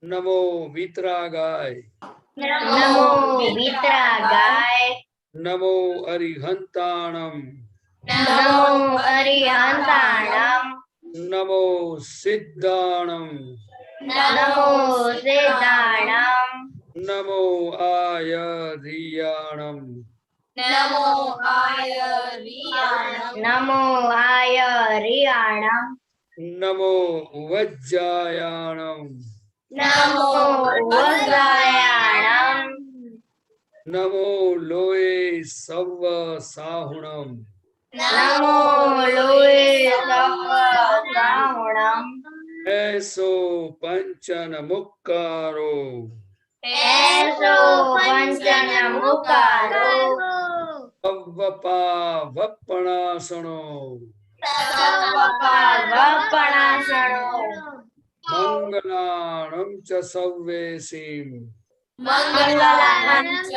नमो वीतरागाय, नमो वीतरागाय, नमो अरिहंताणम, नमो अरिहंताणम, नमो सिद्धाणम, नमो सिद्धाणम, नमो आयरियाणम, नमो आयरियाणम, नमो आयरियाणम, नमो वज्जायाणम, नमो वज्रायाणम, नमो लोये सव्व साहुणम, नमो लोये सप्त साहुणम, ऐसो पंचन मुक्कारो, ऐसो पंचन मुकारो, अव्वपा वप्पणासनो, सप्पणासनो, मंगलाणं च सव्वेसीं, मंगलानं च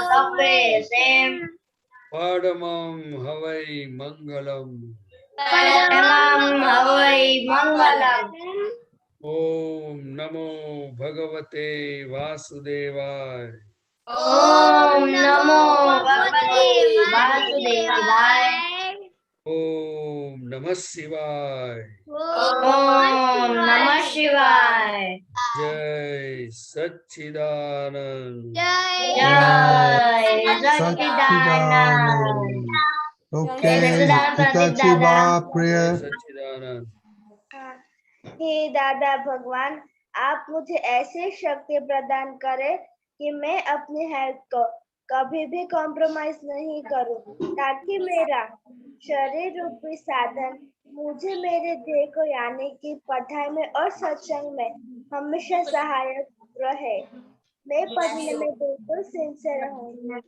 सप्पेसें, परमं हवै मंगलम्। परमं हवै मंगलम्। ओम नमो भगवते वासुदेवाय। ओम नमो भगवते वासुदेवाय। ओम नमः शिवाय। ओम नमः शिवाय। जय सच्चिदानंद। जय सच्चिदानंद। ओके सच्चिदानंद पिताजी दादा। बाप प्रिय जय सच्चिदानंद। हे दादा भगवान, आप मुझे ऐसी शक्ति प्रदान करें कि मैं अपनी हेल्थ को कभी भी कॉम्प्रोमाइज नहीं करूं, ताकि मेरा शरीर रूपी साधन मुझे मेरे ध्येय को यानी कि पढ़ाई में और सत्संग में हमेशा सहायक रहे। मैं पढ़ने में बिल्कुल सिंसियर रहूंगी।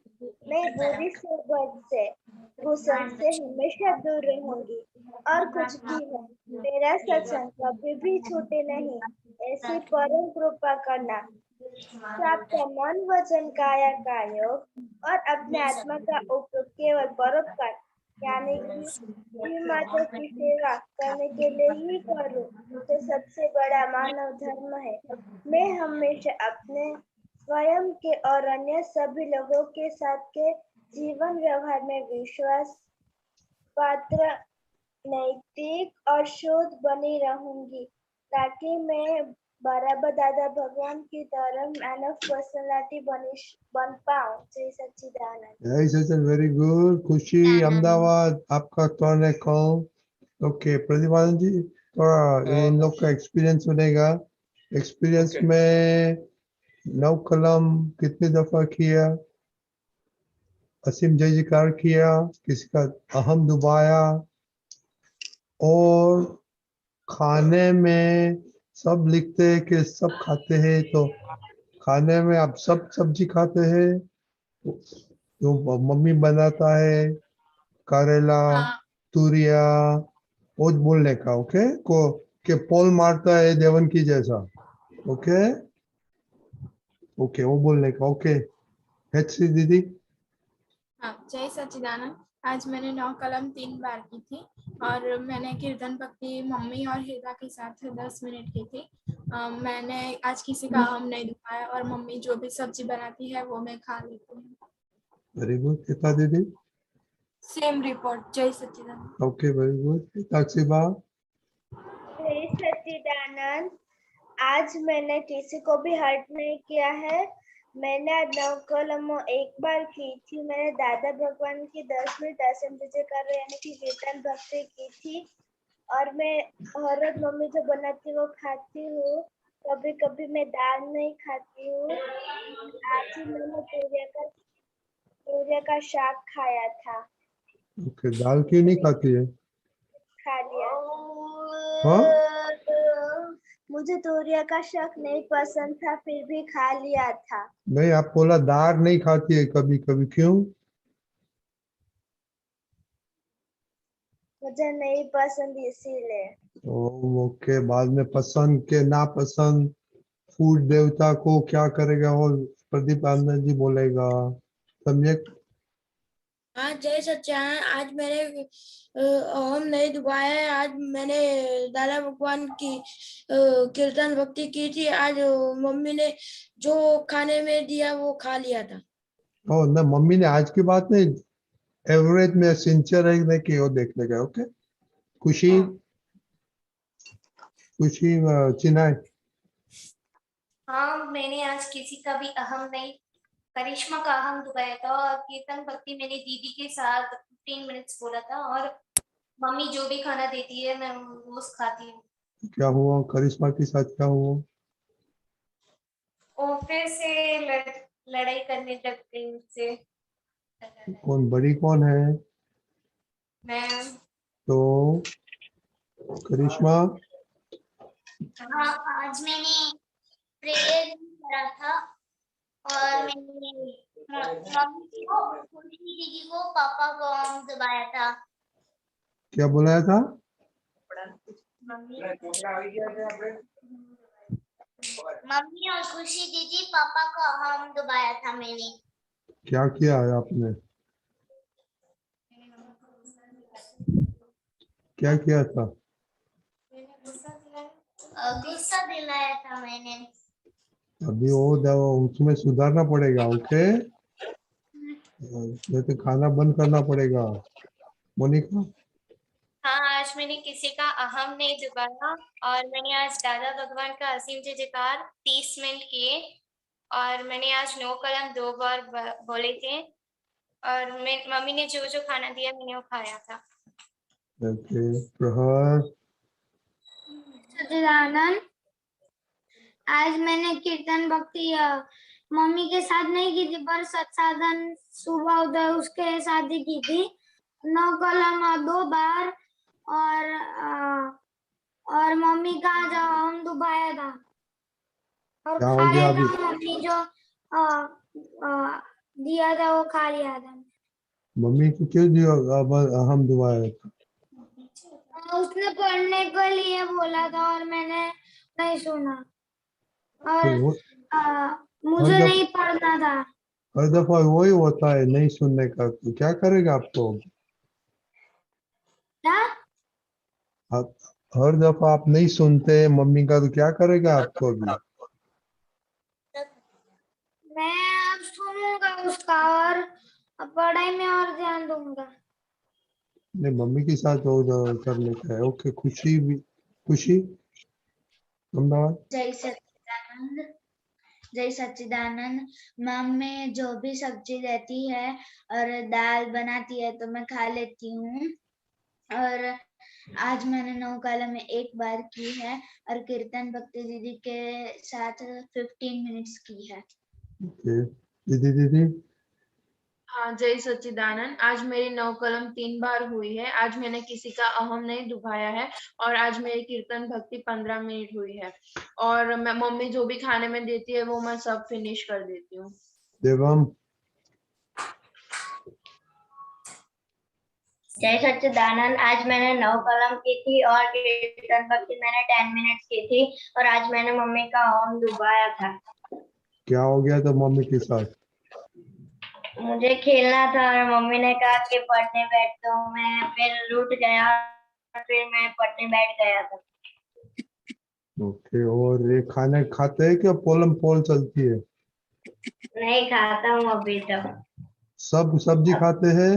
मैं बुरी सोबत से घुसन से हमेशा दूर रहूंगी, और कुछ भी हो मेरा सत्संग कभी भी छूटे नहीं, ऐसी परम कृपा करना। आपका मन वचन काया का योग और अपने आत्मा का उपयोग केवल परोपकार यानी कि जीव माता की सेवा करने के लिए ही करूं, जो सबसे बड़ा मानव धर्म है। मैं हमेशा अपने स्वयं के और अन्य सभी लोगों के साथ के जीवन व्यवहार में विश्वास पात्र, नैतिक और शुद्ध बनी रहूंगी, ताकि मैं बराबर दादा भगवान की तरह मैन ऑफ पर्सनालिटी बन पाऊं। जय सच्चिदानंद। जय सचिन वेरी गुड खुशी अहमदाबाद आपका टर्न है कॉल ओके प्रतिभानंद जी थोड़ा इन लोग का एक्सपीरियंस सुनेगा एक्सपीरियंस Okay. में नव कलम कितनी दफा किया असीम जय जयकार किया किसी का अहम डुबाया और खाने में सब लिखते हैं कि सब खाते हैं तो खाने में आप सब सब्जी खाते हैं जो मम्मी बनाता है करेला तुरिया वो बोलने का ओके को के पोल मारता है देवन की जैसा ओके ओके वो बोलने का ओके हेचरी दीदी हाँ, जय सच्चिदानंद। आज मैंने 9 कलम 3 बार की थी और मैंने कीर्तन भक्ति मम्मी और हिदा के साथ 10 मिनट की थी। मैंने आज किसी का हम नहीं दुखाया और मम्मी जो भी सब्जी बनाती है वो मैं खा लेती हूँ। वेरी गुड गीता दीदी सेम रिपोर्ट। जय सच्चिदानंद। ओके वेरी गुड ताक्षी बा जय सच्चिदानंद। आज मैंने किसी को भी हर्ट नहीं किया है। मैंने आज 9 कलम एक बार की थी। मैंने दादा भगवान की 10 मिनट असेंबली कर यानी कि कीर्तन भक्ति की थी, और मैं हर रोज मम्मी जो बनाती वो खाती हूँ। कभी कभी मैं दाल नहीं खाती हूँ। आज ही मैंने तूरिया का शाक खाया था। ओके दाल क्यों नहीं खाती है खा लिया। हाँ मुझे तूरिया का शाक नहीं पसंद था, फिर भी खा लिया था। नहीं आप बोला दाल नहीं खाती है कभी कभी क्यों मुझे नहीं पसंद इसीलिए। ओके बाद में पसंद के ना पसंद फूड देवता को क्या करेगा वो प्रदीप आनंद जी बोलेगा समझे हाँ जय सच्चिदानंद। आज मैंने अहम नहीं डुबाया है। आज मैंने दादा भगवान की कीर्तन भक्ति की थी। आज मम्मी ने जो खाने में दिया वो खा लिया था। ओ ना, मम्मी ने आज की बात नहीं, एवरेज में सिंसियर है कि नहीं कि वो देख लेगा। ओके, खुशी खुशी चिन्हाई। हाँ, मैंने आज किसी का भी अहम नहीं, करिश्मा का अहम दुखाया था। और कीर्तन भक्ति मैंने दीदी के साथ 15 मिनट्स बोला था। और मम्मी जो भी खाना देती है मैं रोज खाती हूँ। क्या हुआ करिश्मा के साथ, क्या हुआ? वो फिर से लड़ाई करने लग गई मुझसे। कौन बड़ी कौन है? मैं तो करिश्मा, हाँ, आज मैंने प्रेयर करा था। और मैंने मम्मी को, खुशी दीदी को, पापा को आम दबाया था। क्या बुलाया था? मम्मी और खुशी दीदी पापा को आम दबाया था मैंने। क्या किया है आपने? क्या किया था? गुस्सा दिलाया था मैंने। अभी वो उसमें सुधारना पड़ेगा। ओके, नहीं तो खाना बंद करना पड़ेगा। मोनिका, हाँ, आज मैंने किसी का अहम नहीं दबाया। और मैंने आज दादा भगवान का असीम जय जयकार 30 मिनट किए। और मैंने आज 9 कलम 2 बार बोले थे। और मम्मी ने जो जो खाना दिया मैंने वो खाया था। ओके। प्रहर, सच्चिदानंद। आज मैंने कीर्तन भक्ति मम्मी के साथ नहीं की थी, पर सत्साधन सुबह उदय उसके साथ ही की थी। 9 कलम 2 बार। और मम्मी का जो हम डुबाया था और क्या हो खा गया लिया अभी? था। मम्मी जो दिया था वो खा लिया था। मम्मी को क्यों दिया? अब हम दुआया था। उसने पढ़ने के लिए बोला था और मैंने नहीं सुना। और तो मुझे नहीं पढ़ना था। हर दफा वही होता है, नहीं सुनने का। तो क्या करेगा आपको? क्या? आप हर दफा आप नहीं सुनते मम्मी का, तो क्या करेगा आपको अभी? मैं अब सुनूंगा उसका और पढ़ाई में और ध्यान दूंगा। नहीं, मम्मी के साथ वो जो करने का है। ओके, खुशी भी, खुशी अहमदाबाद। जय सच्चिदानंद। जय सच्चिदानंद। मम्मी जो भी सब्जी देती है और दाल बनाती है तो मैं खा लेती हूँ। और आज मैंने 9 कलम में 1 बार की है और कीर्तन भक्ति दीदी के साथ 15 मिनट्स की है। ओके, दीदी दीदी। हाँ जय सच्चिदानंद। आज मेरी 9 कलम 3 बार हुई है। आज मैंने किसी का अहम नहीं दुभाया है। और आज मेरी कीर्तन भक्ति 15 मिनट हुई है। और मैं मम्मी जो भी खाने में देती है वो मैं सब फिनिश कर देती हूँ। देवम, जय सच्चिदानंद। आज मैंने 9 कलम की थी और कीर्तन भक्ति मैंने 10 मिनट्स की थी। और आज मैंने मम्मी का होम डुबाया था। क्या हो गया था मम्मी के साथ? मुझे खेलना था और मम्मी ने कहा कि पढ़ने बैठ, तो मैं फिर रूठ गया और फिर मैं पढ़ने बैठ गया था। ओके, और ये खाना खाते हैं क्या? पोलम पोल चलती है? नहीं खाता हूँ अभी तो। सब सब्जी खाते हैं?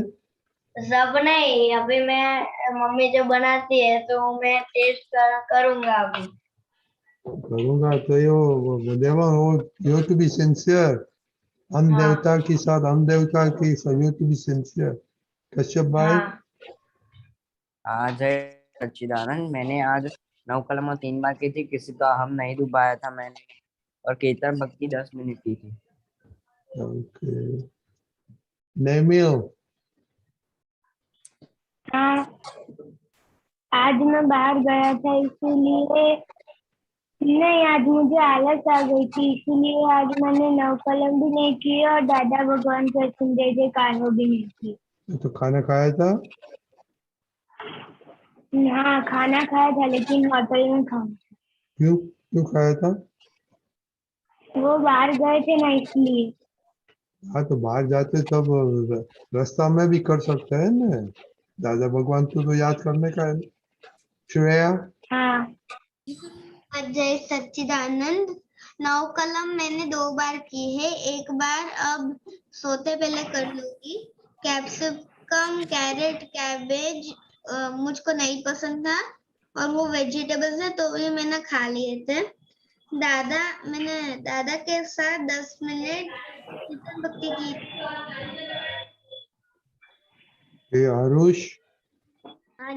सब नहीं, अभी मैं मम्मी जो बनाती है तो मैं टेस्ट करूंगा अभी। करूंगा तो ये देवा हो। You to be sincere. हम हाँ। देवता के साथ, हम देवता की you to be sincere. Kashyap भाई। हाँ। आज है सच्चिदानंद। मैंने आज 9 कलम और 3 बार की थी। किसी का हम नहीं डुबाया था मैंने। और कीर्तन भक्ति 10 मिनट की थी। ओके, नेमियो। हाँ, आज मैं बाहर गया था इसीलिए नहीं, आज मुझे आलस आ गई थी इसीलिए आज मैंने 9 कलम भी नहीं किए और दादा भगवान के जय जयकार भी नहीं की। तो खाना खाया था? हाँ, खाना खाया था लेकिन होटल में खाया। क्यों क्यों खाया था? वो बाहर गए थे ना इसलिए। हाँ तो बाहर जाते तब रास्ता में भी कर सकते हैं ना। दादा भगवान को तो याद करने का है। श्रेया। हाँ। जय सच्चिदानंद। 9 कलम मैंने 2 बार की है, एक बार अब सोते पहले कर लूंगी। कैप्सिकम, कैरेट, कैबेज मुझको नहीं पसंद था और वो वेजिटेबल्स है तो भी मैंने खा लिए थे। मैंने दादा के साथ 10 मिनट कीर्तन भक्ति की। आरुष।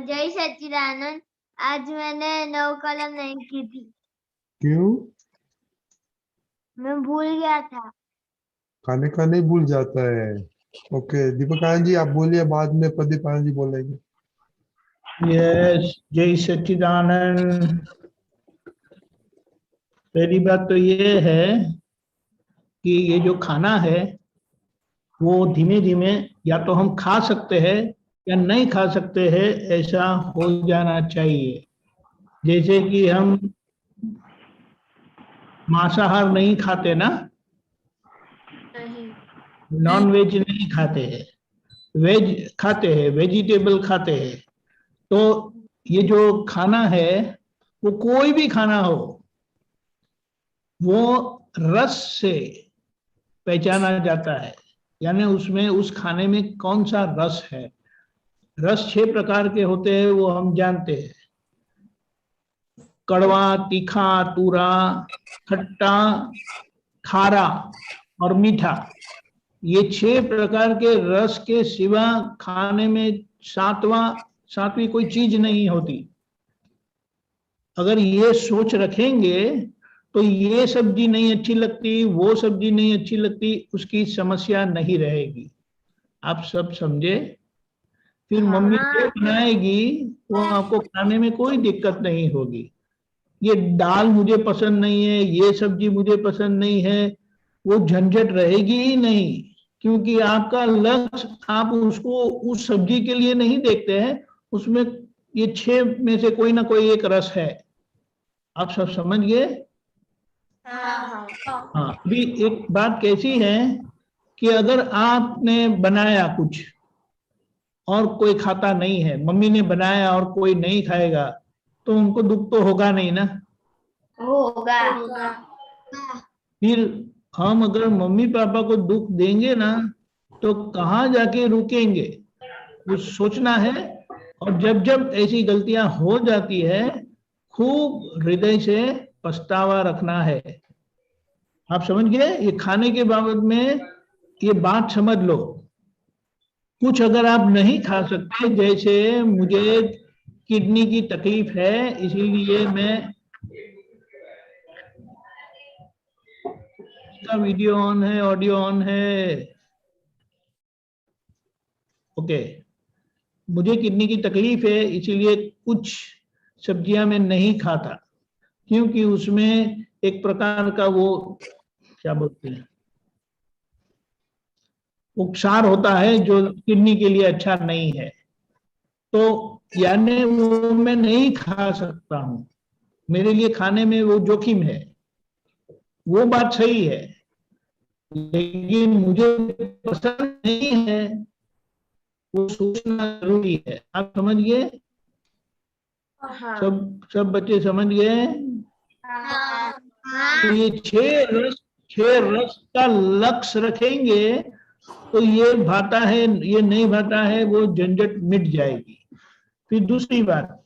जय सच्चिदानंद। आज मैंने 9 कलम नहीं की थी, क्यों? मैं भूल गया था। खाने का नहीं भूल जाता है। ओके दीपक आनंद जी आप बोलिए, बाद में प्रदीप आनंद जी बोलेंगे। यस, जय सच्चिदानंद। पहली बात तो ये है कि ये जो खाना है वो धीमे धीमे या तो हम खा सकते हैं या नहीं खा सकते हैं, ऐसा हो जाना चाहिए। जैसे कि हम मांसाहार नहीं खाते ना, नॉन वेज नहीं खाते हैं, वेज खाते हैं, वेजिटेबल खाते हैं। तो ये जो खाना है वो कोई भी खाना हो वो रस से पहचाना जाता है, यानी उसमें उस खाने में कौन सा रस है। रस 6 प्रकार के होते हैं वो हम जानते हैं। कड़वा, तीखा, तूरा, खट्टा, खारा और मीठा। ये 6 प्रकार के रस के सिवा खाने में सातवीं कोई चीज नहीं होती। अगर ये सोच रखेंगे तो ये सब्जी नहीं अच्छी लगती, वो सब्जी नहीं अच्छी लगती, उसकी समस्या नहीं रहेगी। आप सब समझे? फिर मम्मी जो बनाएगी वो आपको खाने में कोई दिक्कत नहीं होगी। ये दाल मुझे पसंद नहीं है, ये सब्जी मुझे पसंद नहीं है, वो झंझट रहेगी ही नहीं, क्योंकि आपका लक्ष्य आप उसको उस सब्जी के लिए नहीं देखते हैं, उसमें ये 6 में से कोई ना कोई एक रस है। आप सब समझ गए? हाँ। अभी एक बात कैसी है कि अगर आपने बनाया कुछ और कोई खाता नहीं है, मम्मी ने बनाया और कोई नहीं खाएगा, तो उनको दुख तो होगा नहीं ना? होगा। फिर हम अगर मम्मी पापा को दुख देंगे ना तो कहाँ जाके रुकेंगे, कुछ सोचना है। और जब जब ऐसी गलतियां हो जाती है खूब हृदय से पछतावा रखना है। आप समझ गए? ये खाने के बाबत में ये बात समझ लो। कुछ अगर आप नहीं खा सकते, जैसे मुझे किडनी की तकलीफ है इसीलिए मैं, इसका वीडियो ऑन है, ऑडियो ऑन है, ओके। मुझे किडनी की तकलीफ है इसीलिए कुछ सब्जियां मैं नहीं खाता, क्योंकि उसमें एक प्रकार का वो क्या बोलते हैं, वो क्षार होता है जो किडनी के लिए अच्छा नहीं है। तो यानी वो मैं नहीं खा सकता हूं, मेरे लिए खाने में वो जोखिम है, वो बात सही है, लेकिन मुझे पसंद नहीं है, वो सोचना जरूरी है। आप समझ गए? सब बच्चे समझ गए? तो ये 6 रस का लक्ष्य रखेंगे तो ये भाता है, ये नहीं भाता है, वो झंझट मिट जाएगी। फिर दूसरी बात,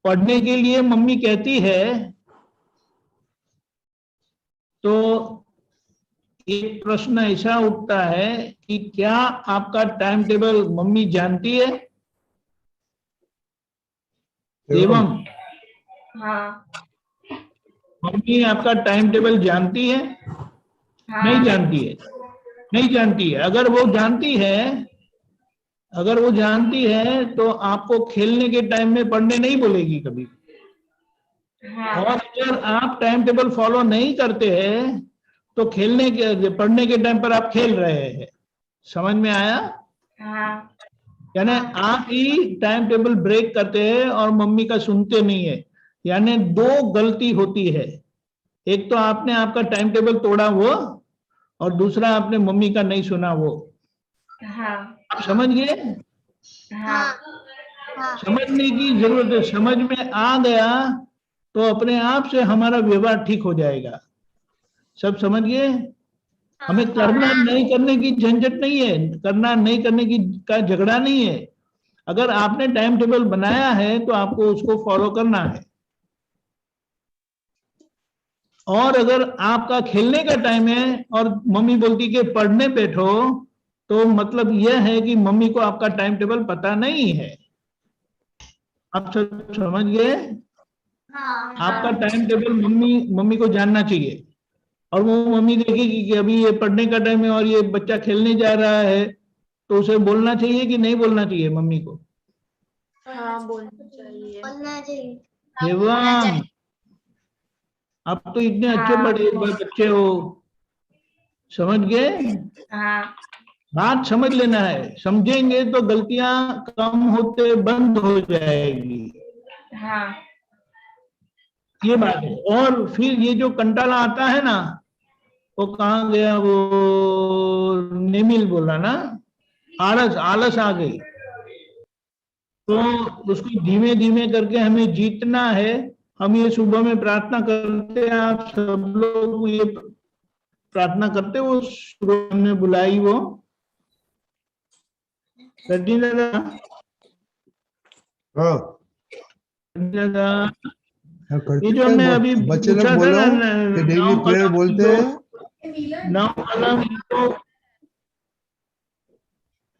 पढ़ने के लिए मम्मी कहती है तो एक प्रश्न ऐसा उठता है कि क्या आपका टाइम टेबल मम्मी जानती है? एवं मम्मी आपका टाइम टेबल जानती है? नहीं जानती है, नहीं जानती है। अगर वो जानती है तो आपको खेलने के टाइम में पढ़ने नहीं बोलेगी कभी। और अगर आप टाइम टेबल फॉलो नहीं करते हैं तो पढ़ने के टाइम पर आप खेल रहे हैं। समझ में आया? यानी आप ही टाइम टेबल ब्रेक करते हैं और मम्मी का सुनते नहीं है। यानी 2 गलती होती है, एक तो आपने आपका टाइम टेबल तोड़ा वो, और दूसरा आपने मम्मी का नहीं सुना वो। हाँ आप समझ गए? हाँ समझने की जरूरत है, समझ में आ गया तो अपने आप से हमारा व्यवहार ठीक हो जाएगा। सब समझ गए? हमें करना नहीं करने की झंझट नहीं है, करना नहीं करने की का झगड़ा नहीं है। अगर आपने टाइम टेबल बनाया है तो आपको उसको फॉलो करना है। और अगर आपका खेलने का टाइम है और मम्मी बोलती कि पढ़ने बैठो, तो मतलब यह है कि मम्मी को आपका टाइम टेबल पता नहीं है। आप सब समझ गए? आपका टाइम टेबल मम्मी को जानना चाहिए। और वो मम्मी देखेगी कि अभी ये पढ़ने का टाइम है और ये बच्चा खेलने जा रहा है, तो उसे बोलना चाहिए कि नहीं बोलना चाहिए मम्मी को? हाँ बोलना चाहिए। देवांग, आप तो इतने अच्छे हाँ। बड़े बच्चे हो, समझ गए? हाँ बात समझ लेना है, समझेंगे तो गलतियां कम होते बंद हो जाएगी। हाँ ये बात है। और फिर ये जो कंटाला आता है ना, वो कहाँ गया, वो निमिल बोला ना, आलस आलस आ गई, तो उसको धीमे धीमे करके हमें जीतना है। हम ये सुबह में प्रार्थना करते हैं, आप सब लोग ये प्रार्थना करते हो, सुबह हमने बुलाई वो दादा, हाँ दादा, हाँ, करते ये जो हैं। हमने अभी बच्चे लोग पूछा था बोलो ना, कि डेली प्रेयर बोलते हैं।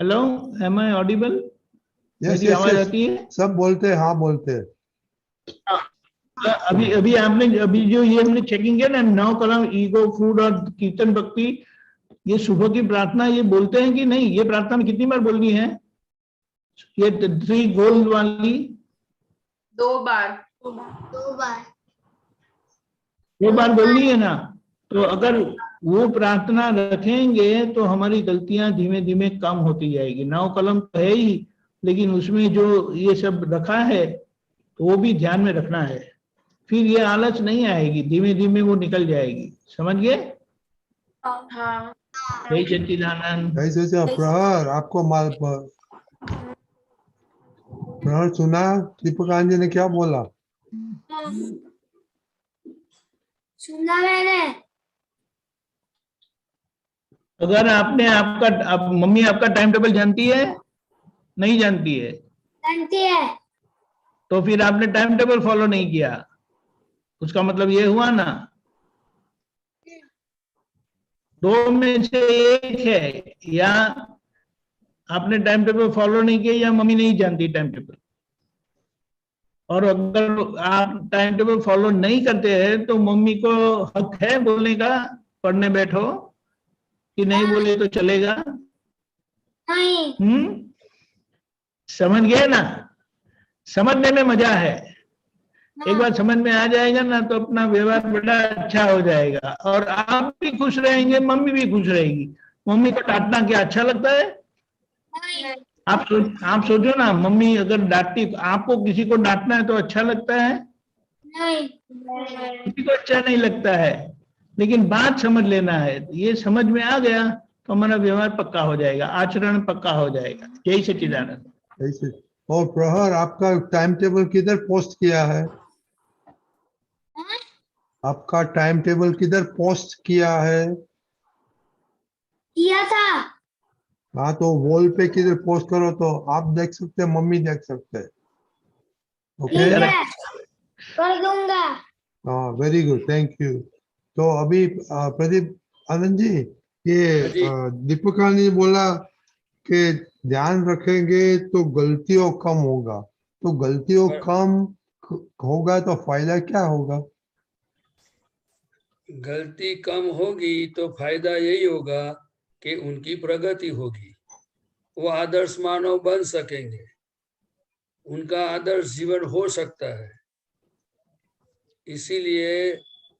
Hello, am I audible? Yes मेरी यस आवाज यस, आती है? सब बोलते हैं, हाँ बोलते हैं। अभी अभी आपने अभी जो ये हमने चेकिंग किया ना, 9 कलम ईगो, फूड और कीर्तन भक्ति, ये सुबह की प्रार्थना ये बोलते हैं कि नहीं? ये प्रार्थना में कितनी बार बोलनी है? ये 3 गोल वाली 2 बार। 2 बार बोलनी है ना? तो अगर वो प्रार्थना रखेंगे तो हमारी गलतियां धीमे धीमे कम होती जाएगी। 9 कलम तो है ही, लेकिन उसमें जो ये सब रखा है तो वो भी ध्यान में रखना है। फिर ये आलस नहीं आएगी, धीमे धीमे वो निकल जाएगी। समझ गए? हाँ जय सच्चिदानंद। कैसे से प्रहर, आपको प्रहर सुना दीपकांत जी ने क्या बोला? सुना मैंने। अगर आपने मम्मी आपका टाइम टेबल जानती है? नहीं जानती है? जानती है। तो फिर आपने टाइम टेबल फॉलो नहीं किया, उसका मतलब ये हुआ ना, 2 में से एक है, या आपने टाइम टेबल फॉलो नहीं किया या मम्मी नहीं जानती टाइम टेबल। और अगर आप टाइम टेबल फॉलो नहीं करते हैं तो मम्मी को हक है बोलने का, पढ़ने बैठो, कि नहीं बोले तो चलेगा? नहीं। समझ गए ना? समझने में मजा है। एक बार समझ में आ जाएगा ना तो अपना व्यवहार बड़ा अच्छा हो जाएगा, और आप भी खुश रहेंगे, मम्मी भी खुश रहेगी। मम्मी को डांटना क्या अच्छा लगता है? आप सोचो ना, मम्मी अगर डांटती, आपको किसी को डांटना है तो अच्छा लगता है? नहीं। किसी को अच्छा नहीं लगता है, लेकिन बात समझ लेना है। ये समझ में आ गया तो हमारा व्यवहार पक्का हो जाएगा, आचरण पक्का हो जाएगा। जय सच्चिदानंद। कैसे? और प्रहर, आपका टाइम टेबल किधर पोस्ट किया है? आपका टाइम टेबल किधर पोस्ट किया है? किया था। हाँ, तो वॉल पे किधर पोस्ट करो तो आप देख सकते हैं, मम्मी देख सकते हैं। ओके, ठीक है, कर दूंगा। हाँ, वेरी गुड, थैंक यू। तो अभी प्रदीप आनंद जी, ये जी। दीपिका ने बोला कि ध्यान रखेंगे तो गलतियों कम होगा, तो गलतियों कम होगा तो फायदा क्या होगा? गलती कम होगी तो फायदा यही होगा कि उनकी प्रगति होगी, वो आदर्श मानव बन सकेंगे, उनका आदर्श जीवन हो सकता है। इसीलिए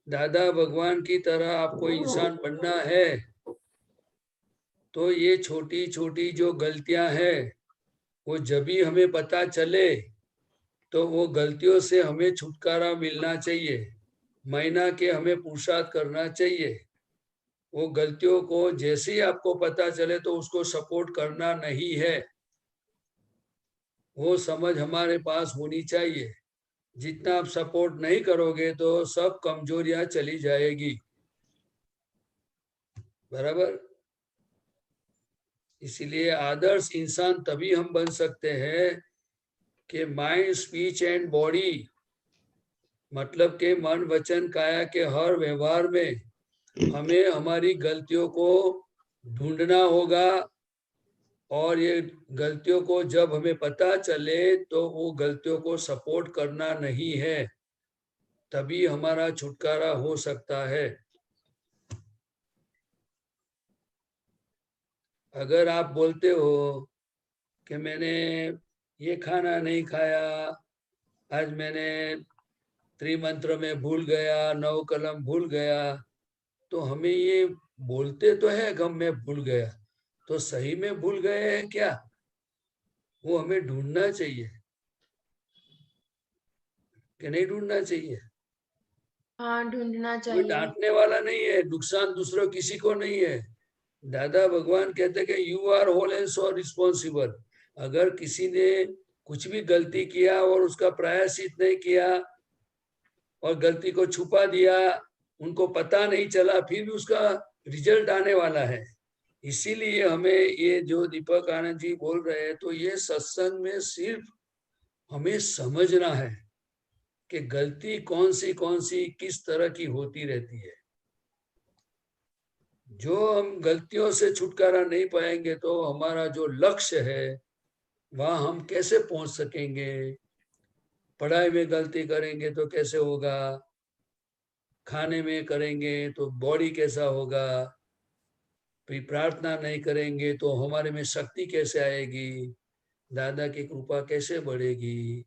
दादा भगवान की तरह आपको इंसान बनना है, तो ये छोटी छोटी जो गलतियां हैं वो जब भी हमें पता चले तो वो गलतियों से हमें छुटकारा मिलना चाहिए, महीना के हमें पुरुषार्थ करना चाहिए। वो गलतियों को जैसे ही आपको पता चले तो उसको सपोर्ट करना नहीं है। वो समझ हमारे पास होनी चाहिए। जितना आप सपोर्ट नहीं करोगे तो सब कमजोरियां चली जाएगी। बराबर। इसीलिए आदर्श इंसान तभी हम बन सकते हैं कि माइंड, स्पीच एंड बॉडी, मतलब के मन, वचन, काया के हर व्यवहार में हमें हमारी गलतियों को ढूंढना होगा। और ये गलतियों को जब हमें पता चले तो वो गलतियों को सपोर्ट करना नहीं है, तभी हमारा छुटकारा हो सकता है। अगर आप बोलते हो कि मैंने ये खाना नहीं खाया, आज मैंने त्रिमंत्र में भूल गया, 9 कलम भूल गया, तो हमें ये बोलते तो है कि मैं भूल गया, तो सही में भूल गए हैं क्या? वो हमें ढूंढना चाहिए कि नहीं ढूंढना चाहिए? हाँ, ढूंढना कोई चाहिए। डांटने वाला नहीं है, नुकसान दूसरों किसी को नहीं है। दादा भगवान कहते कि you are whole and so responsible. अगर किसी ने कुछ भी गलती किया और उसका प्रायश्चित नहीं किया और गलती को छुपा दिया, उनको पता नहीं चला, फिर भी उसका रिजल्ट आने वाला है। इसीलिए हमें ये जो दीपक आनंद जी बोल रहे हैं, तो ये सत्संग में सिर्फ हमें समझना है कि गलती कौन सी किस तरह की होती रहती है। जो हम गलतियों से छुटकारा नहीं पाएंगे तो हमारा जो लक्ष्य है वहां हम कैसे पहुंच सकेंगे? पढ़ाई में गलती करेंगे तो कैसे होगा? खाने में करेंगे तो बॉडी कैसा होगा? फिर प्रार्थना नहीं करेंगे तो हमारे में शक्ति कैसे आएगी? दादा की कृपा कैसे बढ़ेगी?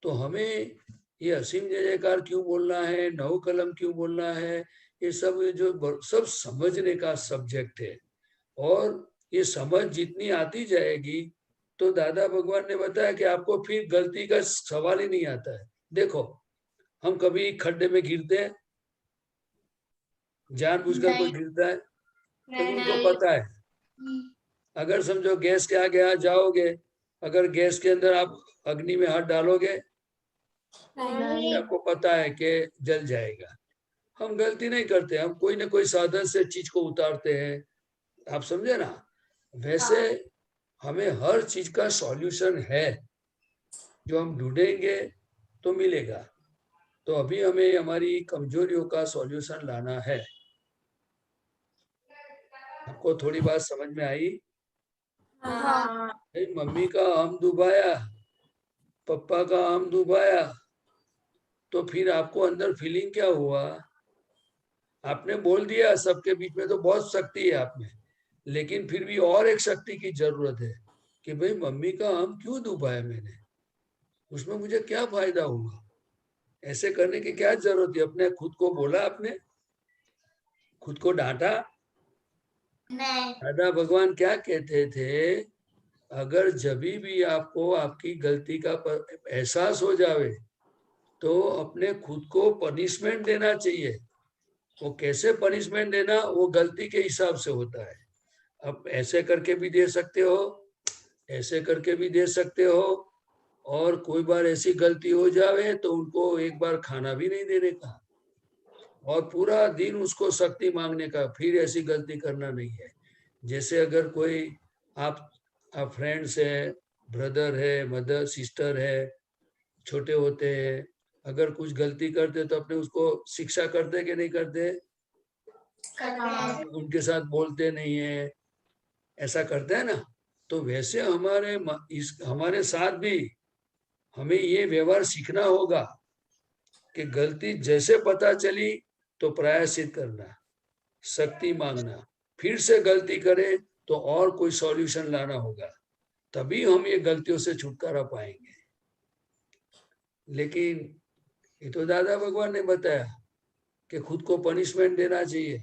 तो हमें ये असीम जय जयकार क्यों बोलना है, 9 कलम क्यों बोलना है, ये सब जो सब समझने का सब्जेक्ट है। और ये समझ जितनी आती जाएगी तो दादा भगवान ने बताया कि आपको फिर गलती का सवाल ही नहीं आता है। देखो, हम कभी खड्डे में गिरते हैं, जानबूझकर कोई गिरता है, तो उनको पता है। अगर समझो गैस के आगे आ जाओगे, अगर गैस के अंदर आप अग्नि में हाथ डालोगे, नहीं। आपको पता है कि जल जाएगा। हम गलती नहीं करते, हम कोई ना कोई साधन से चीज को उतारते हैं। आप समझे ना? वैसे हमें हर चीज का सॉल्यूशन है, जो हम ढूंढेंगे तो मिलेगा। तो अभी हमें हमारी कमजोरियों का सॉल्यूशन लाना है। आपको थोड़ी बात समझ में आई? हाँ। मम्मी का हम डुबाया, पप्पा का हम डुबाया, तो फिर आपको अंदर फीलिंग क्या हुआ? आपने बोल दिया सबके बीच में तो बहुत शक्ति है आप में, लेकिन फिर भी और एक शक्ति की जरूरत है कि भाई मम्मी का हम क्यों डुबाया मैंने, उसमें मुझे क्या फायदा हुआ? ऐसे करने की क्या जरूरत है? अपने खुद को बोला, आपने खुद को डांटा नहीं। दादा भगवान क्या कहते थे? अगर जब भी आपको आपकी गलती का एहसास हो जावे तो अपने खुद को पनिशमेंट देना चाहिए। वो कैसे पनिशमेंट देना, वो गलती के हिसाब से होता है। अब ऐसे करके भी दे सकते हो, ऐसे करके भी दे सकते हो, और कोई बार ऐसी गलती हो जावे तो उनको एक बार खाना भी नहीं देने का और पूरा दिन उसको शक्ति मांगने का, फिर ऐसी गलती करना नहीं है। जैसे अगर कोई आप फ्रेंड्स है, ब्रदर है, मदर सिस्टर है, छोटे होते हैं, अगर कुछ गलती करते तो अपने उसको शिक्षा करते कि नहीं करते? उनके साथ बोलते नहीं है, ऐसा करते हैं ना? तो वैसे हमारे साथ भी हमें ये व्यवहार सीखना होगा कि गलती जैसे पता चली तो प्रायश्चित करना, शक्ति मांगना, फिर से गलती करे तो और कोई सॉल्यूशन लाना होगा, तभी हम ये गलतियों से छुटकारा पाएंगे। लेकिन ये तो दादा भगवान ने बताया कि खुद को पनिशमेंट देना चाहिए।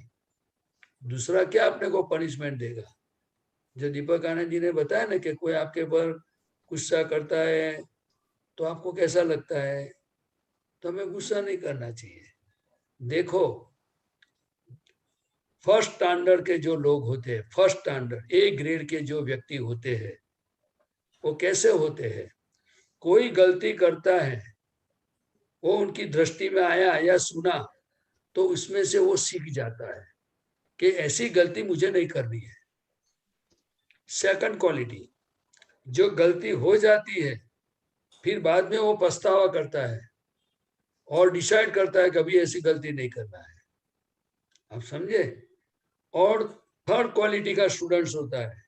दूसरा क्या अपने को पनिशमेंट देगा? जो दीपक आनंद जी ने बताया ना कि कोई आपके पर गुस्सा करता है तो आपको कैसा लगता है? तो हमें गुस्सा नहीं करना चाहिए। देखो, फर्स्ट स्टैंडर्ड के जो लोग होते हैं, फर्स्ट स्टैंडर्ड ए ग्रेड के जो व्यक्ति होते हैं, वो कैसे होते हैं? कोई गलती करता है, वो उनकी दृष्टि में आया या सुना, तो उसमें से वो सीख जाता है कि ऐसी गलती मुझे नहीं करनी है। सेकंड क्वालिटी, जो गलती हो जाती है फिर बाद में वो पछतावा करता है और डिसाइड करता है कभी ऐसी गलती नहीं करना है। आप समझे? और थर्ड क्वालिटी का स्टूडेंट्स होता है,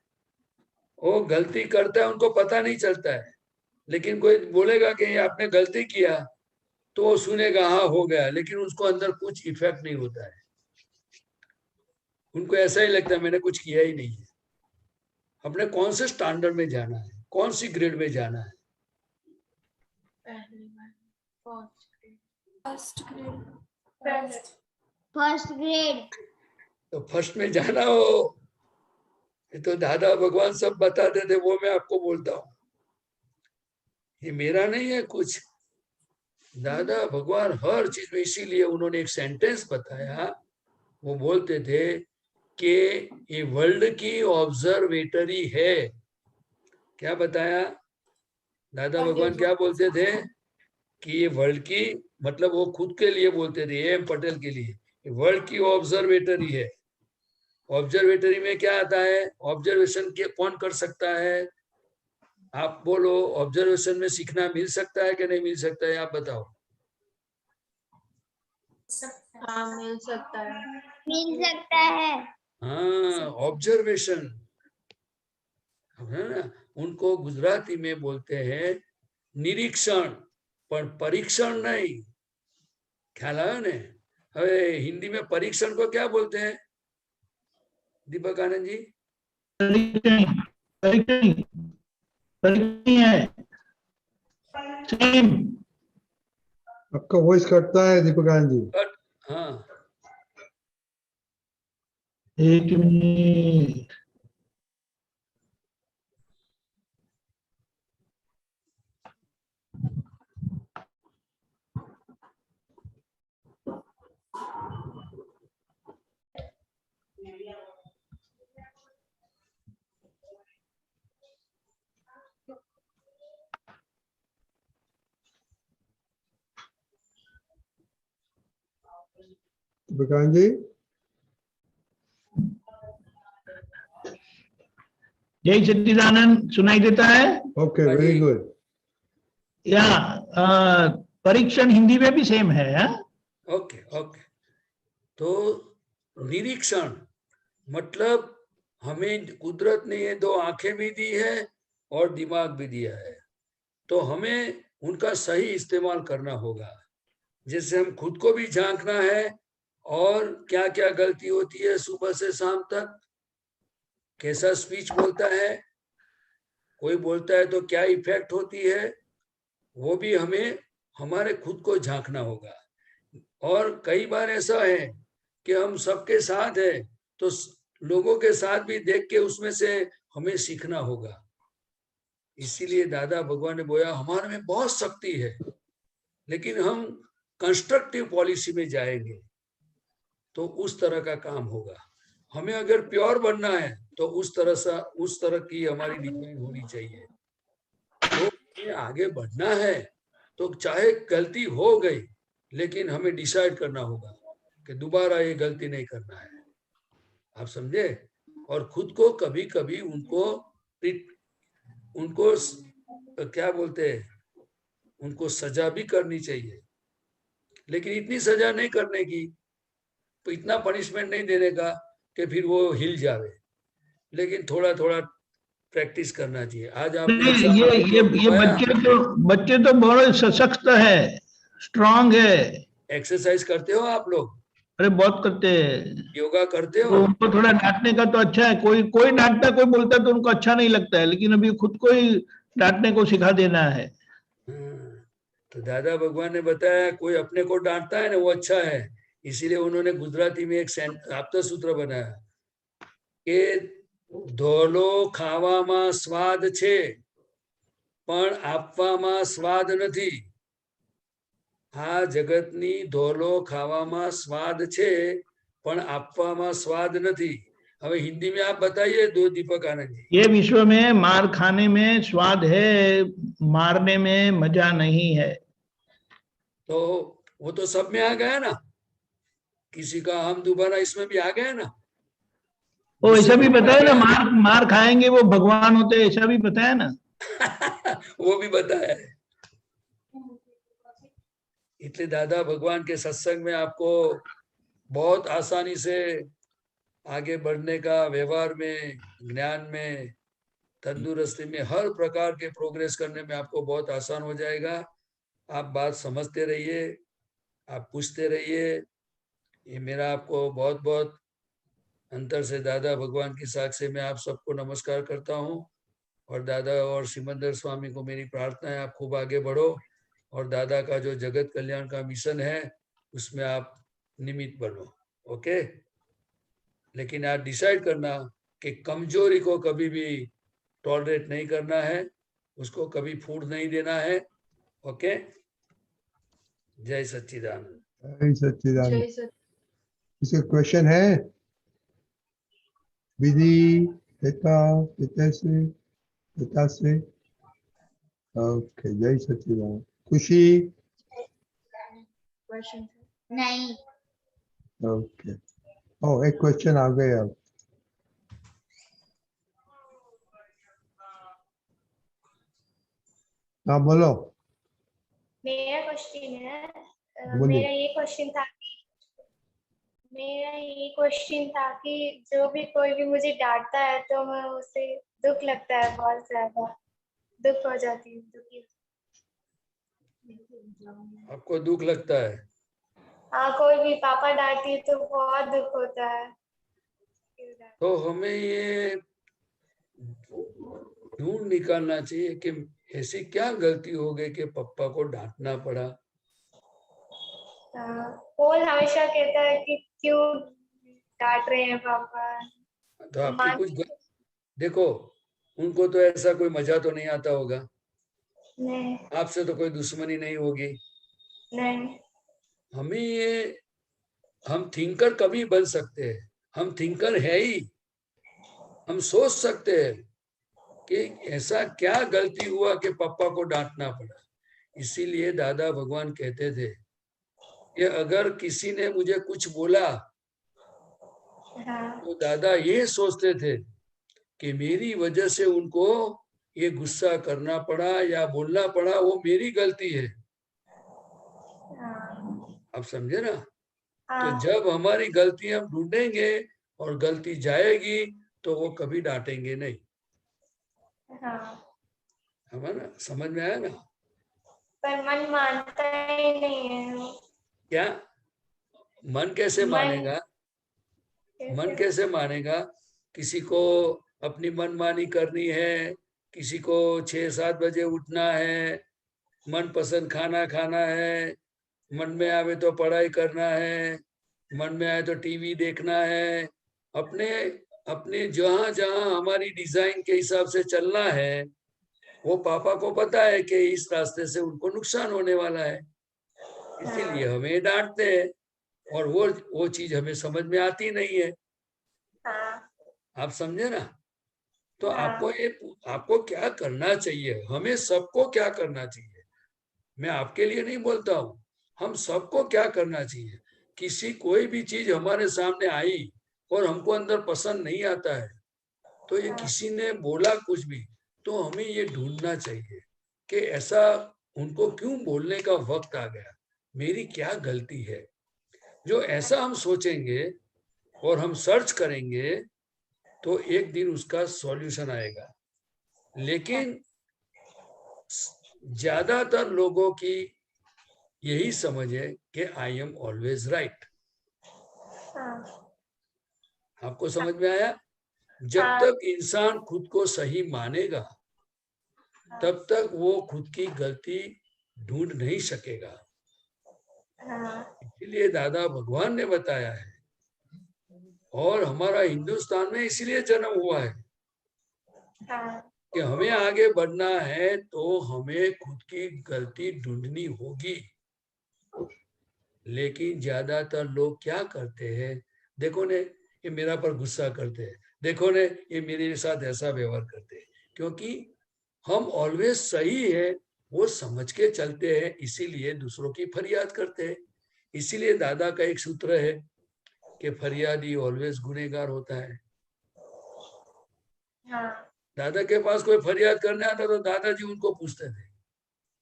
वो गलती करता है, उनको पता नहीं चलता है, लेकिन कोई बोलेगा कि आपने गलती किया तो वो सुनेगा हाँ हो गया, लेकिन उसको अंदर कुछ इफेक्ट नहीं होता है। उनको ऐसा ही लगता है मैंने कुछ किया ही नहीं है। अपने कौन से स्टैंडर्ड में जाना है, कौन सी ग्रेड में जाना है? First grade. तो फर्स्ट में जाना हो, ये तो दादा भगवान सब बताते थे, वो मैं आपको बोलता हूँ, ये मेरा नहीं है कुछ। दादा भगवान हर चीज में, इसीलिए उन्होंने एक सेंटेंस बताया, वो बोलते थे कि ये वर्ल्ड की ऑब्जर्वेटरी है। क्या बताया दादा भगवान? क्या बोलते थे कि ये वर्ल्ड की, मतलब वो खुद के लिए बोलते थे, एम पटेल के लिए, वर्ल्ड की ऑब्जर्वेटरी है। ऑब्जर्वेटरी में क्या आता है? ऑब्जर्वेशन के कौन कर सकता है? आप बोलो, ऑब्जर्वेशन में सीखना मिल सकता है कि नहीं मिल सकता है? आप बताओ। हाँ, मिल सकता है। मिल सकता है। हाँ, ऑब्जर्वेशन है ना, उनको गुजराती में बोलते हैं निरीक्षण, पर परीक्षण नहीं। ख्याल आया ने? હવે हिंदी में परीक्षण को क्या बोलते हैं दीपक आनंद जी? आपका वॉइस कटता है दीपक आनंद जी। हाँ, एक मिनट। दीपक आनंद जी, जय सच्चिदानंद, सुनाई देता है? Okay, very good. या परीक्षण हिंदी में भी सेम है। Okay okay. तो निरीक्षण मतलब हमें कुदरत ने ये दो आंखें भी दी है और दिमाग भी दिया है, तो हमें उनका सही इस्तेमाल करना होगा। जैसे हम खुद को भी झांकना है, और क्या क्या गलती होती है सुबह से शाम तक, कैसा स्पीच बोलता है, कोई बोलता है तो क्या इफेक्ट होती है, वो भी हमें हमारे खुद को झांकना होगा। और कई बार ऐसा है कि हम सबके साथ है, तो लोगों के साथ भी देख के उसमें से हमें सीखना होगा। इसीलिए दादा भगवान ने बोला हमारे में बहुत शक्ति है, लेकिन हम कंस्ट्रक्टिव पॉलिसी में जाएंगे तो उस तरह का काम होगा। हमें अगर प्योर बनना है तो उस तरह की हमारी डिजाइन होनी चाहिए। तो आगे बढ़ना है तो चाहे गलती हो गई, लेकिन हमें डिसाइड करना होगा कि दोबारा ये गलती नहीं करना है। आप समझे? और खुद को कभी कभी उनको क्या बोलते हैं, उनको सजा भी करनी चाहिए, लेकिन इतनी सजा नहीं करने की, तो इतना पनिशमेंट नहीं देने का कि फिर वो हिल जावे, लेकिन थोड़ा थोड़ा प्रैक्टिस करना चाहिए। आज आप ये बच्चे तो बहुत सशक्त है, स्ट्रांग है। एक्सरसाइज करते हो आप लोग? अरे बहुत करते हैं। योगा करते हो? तो उनको थोड़ा डांटने का तो अच्छा है, कोई डांटता, कोई बोलता तो उनको अच्छा नहीं लगता है, लेकिन अभी खुद को ही डांटने को सिखा देना है। तो दादा भगवान ने बताया कोई अपने को डांटता है ना वो अच्छा है, इसीलिए उन्होंने गुजराती में एक आपता सूत्र बनाया कि ધોલો ખાવામાં સ્વાદ છે પણ આપવામાં સ્વાદ નથી। આ જગતની ધોલો ખાવામાં સ્વાદ છે પણ આપવામાં સ્વાદ નથી. હવે હિન્દી में आप बताइए दो दीपक आनंद जी. ये विश्व में मार खाने में स्वाद है, मारने में मजा नहीं है. तो वो तो सब में आ गया ना, किसी का हम दोबारा इसमें भी आ गया ना. वो ऐसा भी बताया ना, मार खाएंगे वो भगवान होते, ऐसा भी बताया ना. वो भी बताया है. इसलिए दादा भगवान के सत्संग में आपको बहुत आसानी से आगे बढ़ने का, व्यवहार में, ज्ञान में, तंदुरुस्ती में, हर प्रकार के प्रोग्रेस करने में आपको बहुत आसान हो जाएगा. आप बात समझते रहिए, आप पूछते रहिए. ये मेरा आपको बहुत बहुत अंतर से दादा भगवान की साक्षी में आप सबको नमस्कार करता हूँ. और दादा और सिमंदर स्वामी को मेरी प्रार्थना है आप खूब आगे बढ़ो और दादा का जो जगत कल्याण का मिशन है उसमें आप निमित्त बनो. ओके. लेकिन आप डिसाइड करना कि कमजोरी को कभी भी टॉलरेट नहीं करना है, उसको कभी फूट नहीं देना है. ओके. जय सच्चिदानंद. जय सच्चिदानंद. जय सच्चिदानंद. इसका क्वेश्चन है विधि पिता से. ओके. जय सच्चिदानंद. खुशी क्वेश्चन नहीं. ओके. ओ एक क्वेश्चन आ गया. अब हाँ बोलो. मेरा क्वेश्चन है, बोलिए. मेरा ये क्वेश्चन था कि जो भी कोई भी मुझे डांटता है तो मैं उसे दुख लगता है, बहुत ज्यादा दुख हो जाती हूँ, दुखी. आपको दुख लगता है? हाँ, कोई भी पापा डांटती है तो बहुत दुख होता है. तो हमें ये ढूंढ निकालना चाहिए कि ऐसी क्या गलती हो गई कि पापा को डांटना पड़ा. पोल हमेशा कहता है कि क्यों डांट रहे हैं पापा. तो आपकी कुछ देखो, उनको तो ऐसा कोई मजा तो नहीं आता होगा. नहीं. आपसे तो कोई दुश्मनी नहीं होगी. नहीं. हमें ये, हम थिंकर कभी बन सकते हैं, हम थिंकर है ही. हम सोच सकते हैं कि ऐसा क्या गलती हुआ कि पापा को डांटना पड़ा. इसीलिए दादा भगवान कहते थे कि अगर किसी ने मुझे कुछ बोला तो दादा ये सोचते थे कि मेरी वजह से उनको ये गुस्सा करना पड़ा या बोलना पड़ा, वो मेरी गलती है. आप समझे ना. तो जब हमारी गलती हम ढूंढेंगे और गलती जाएगी तो वो कभी डांटेंगे नहीं. हमारा समझ में आया ना. पर मन मानता ही नहीं है. क्या मन कैसे मानेगा? मन कैसे मानेगा? किसी को अपनी मनमानी करनी है, किसी को 6-7 बजे उठना है, मनपसंद खाना खाना है, मन में आवे तो पढ़ाई करना है, मन में आए तो टीवी देखना है. अपने अपने जहां जहां हमारी डिजाइन के हिसाब से चलना है, वो पापा को पता है कि इस रास्ते से उनको नुकसान होने वाला है, इसीलिए हमें डांटते हैं. और वो चीज हमें समझ में आती नहीं है. आप समझे ना. तो आपको क्या करना चाहिए, हमें सबको क्या करना चाहिए, मैं आपके लिए नहीं बोलता हूँ, हम सबको क्या करना चाहिए. किसी कोई भी चीज हमारे सामने आई और हमको अंदर पसंद नहीं आता है, तो ये किसी ने बोला कुछ भी, तो हमें ये ढूंढना चाहिए कि ऐसा उनको क्यों बोलने का वक्त आ गया, मेरी क्या गलती है. जो ऐसा हम सोचेंगे और हम सर्च करेंगे तो एक दिन उसका सॉल्यूशन आएगा. लेकिन ज्यादातर लोगों की यही समझ है कि आई एम ऑलवेज राइट. आपको समझ में आया? जब तक इंसान खुद को सही मानेगा तब तक वो खुद की गलती ढूंढ नहीं सकेगा. इसलिए दादा भगवान ने बताया है, और हमारा हिंदुस्तान में इसलिए जन्म हुआ है कि हमें आगे बढ़ना है तो हमें खुद की गलती ढूंढनी होगी. लेकिन ज्यादातर लोग क्या करते हैं, देखो ने ये मेरा पर गुस्सा करते हैं, देखो ने ये मेरे साथ ऐसा व्यवहार करते हैं, क्योंकि हम ऑलवेज सही है वो समझ के चलते हैं, इसीलिए दूसरों की फरियाद करते हैं। इसीलिए दादा का एक सूत्र है कि फरियादी ऑलवेज गुनहगार होता है। दादा के पास कोई फरियाद करने आता तो दादाजी उनको पूछते थे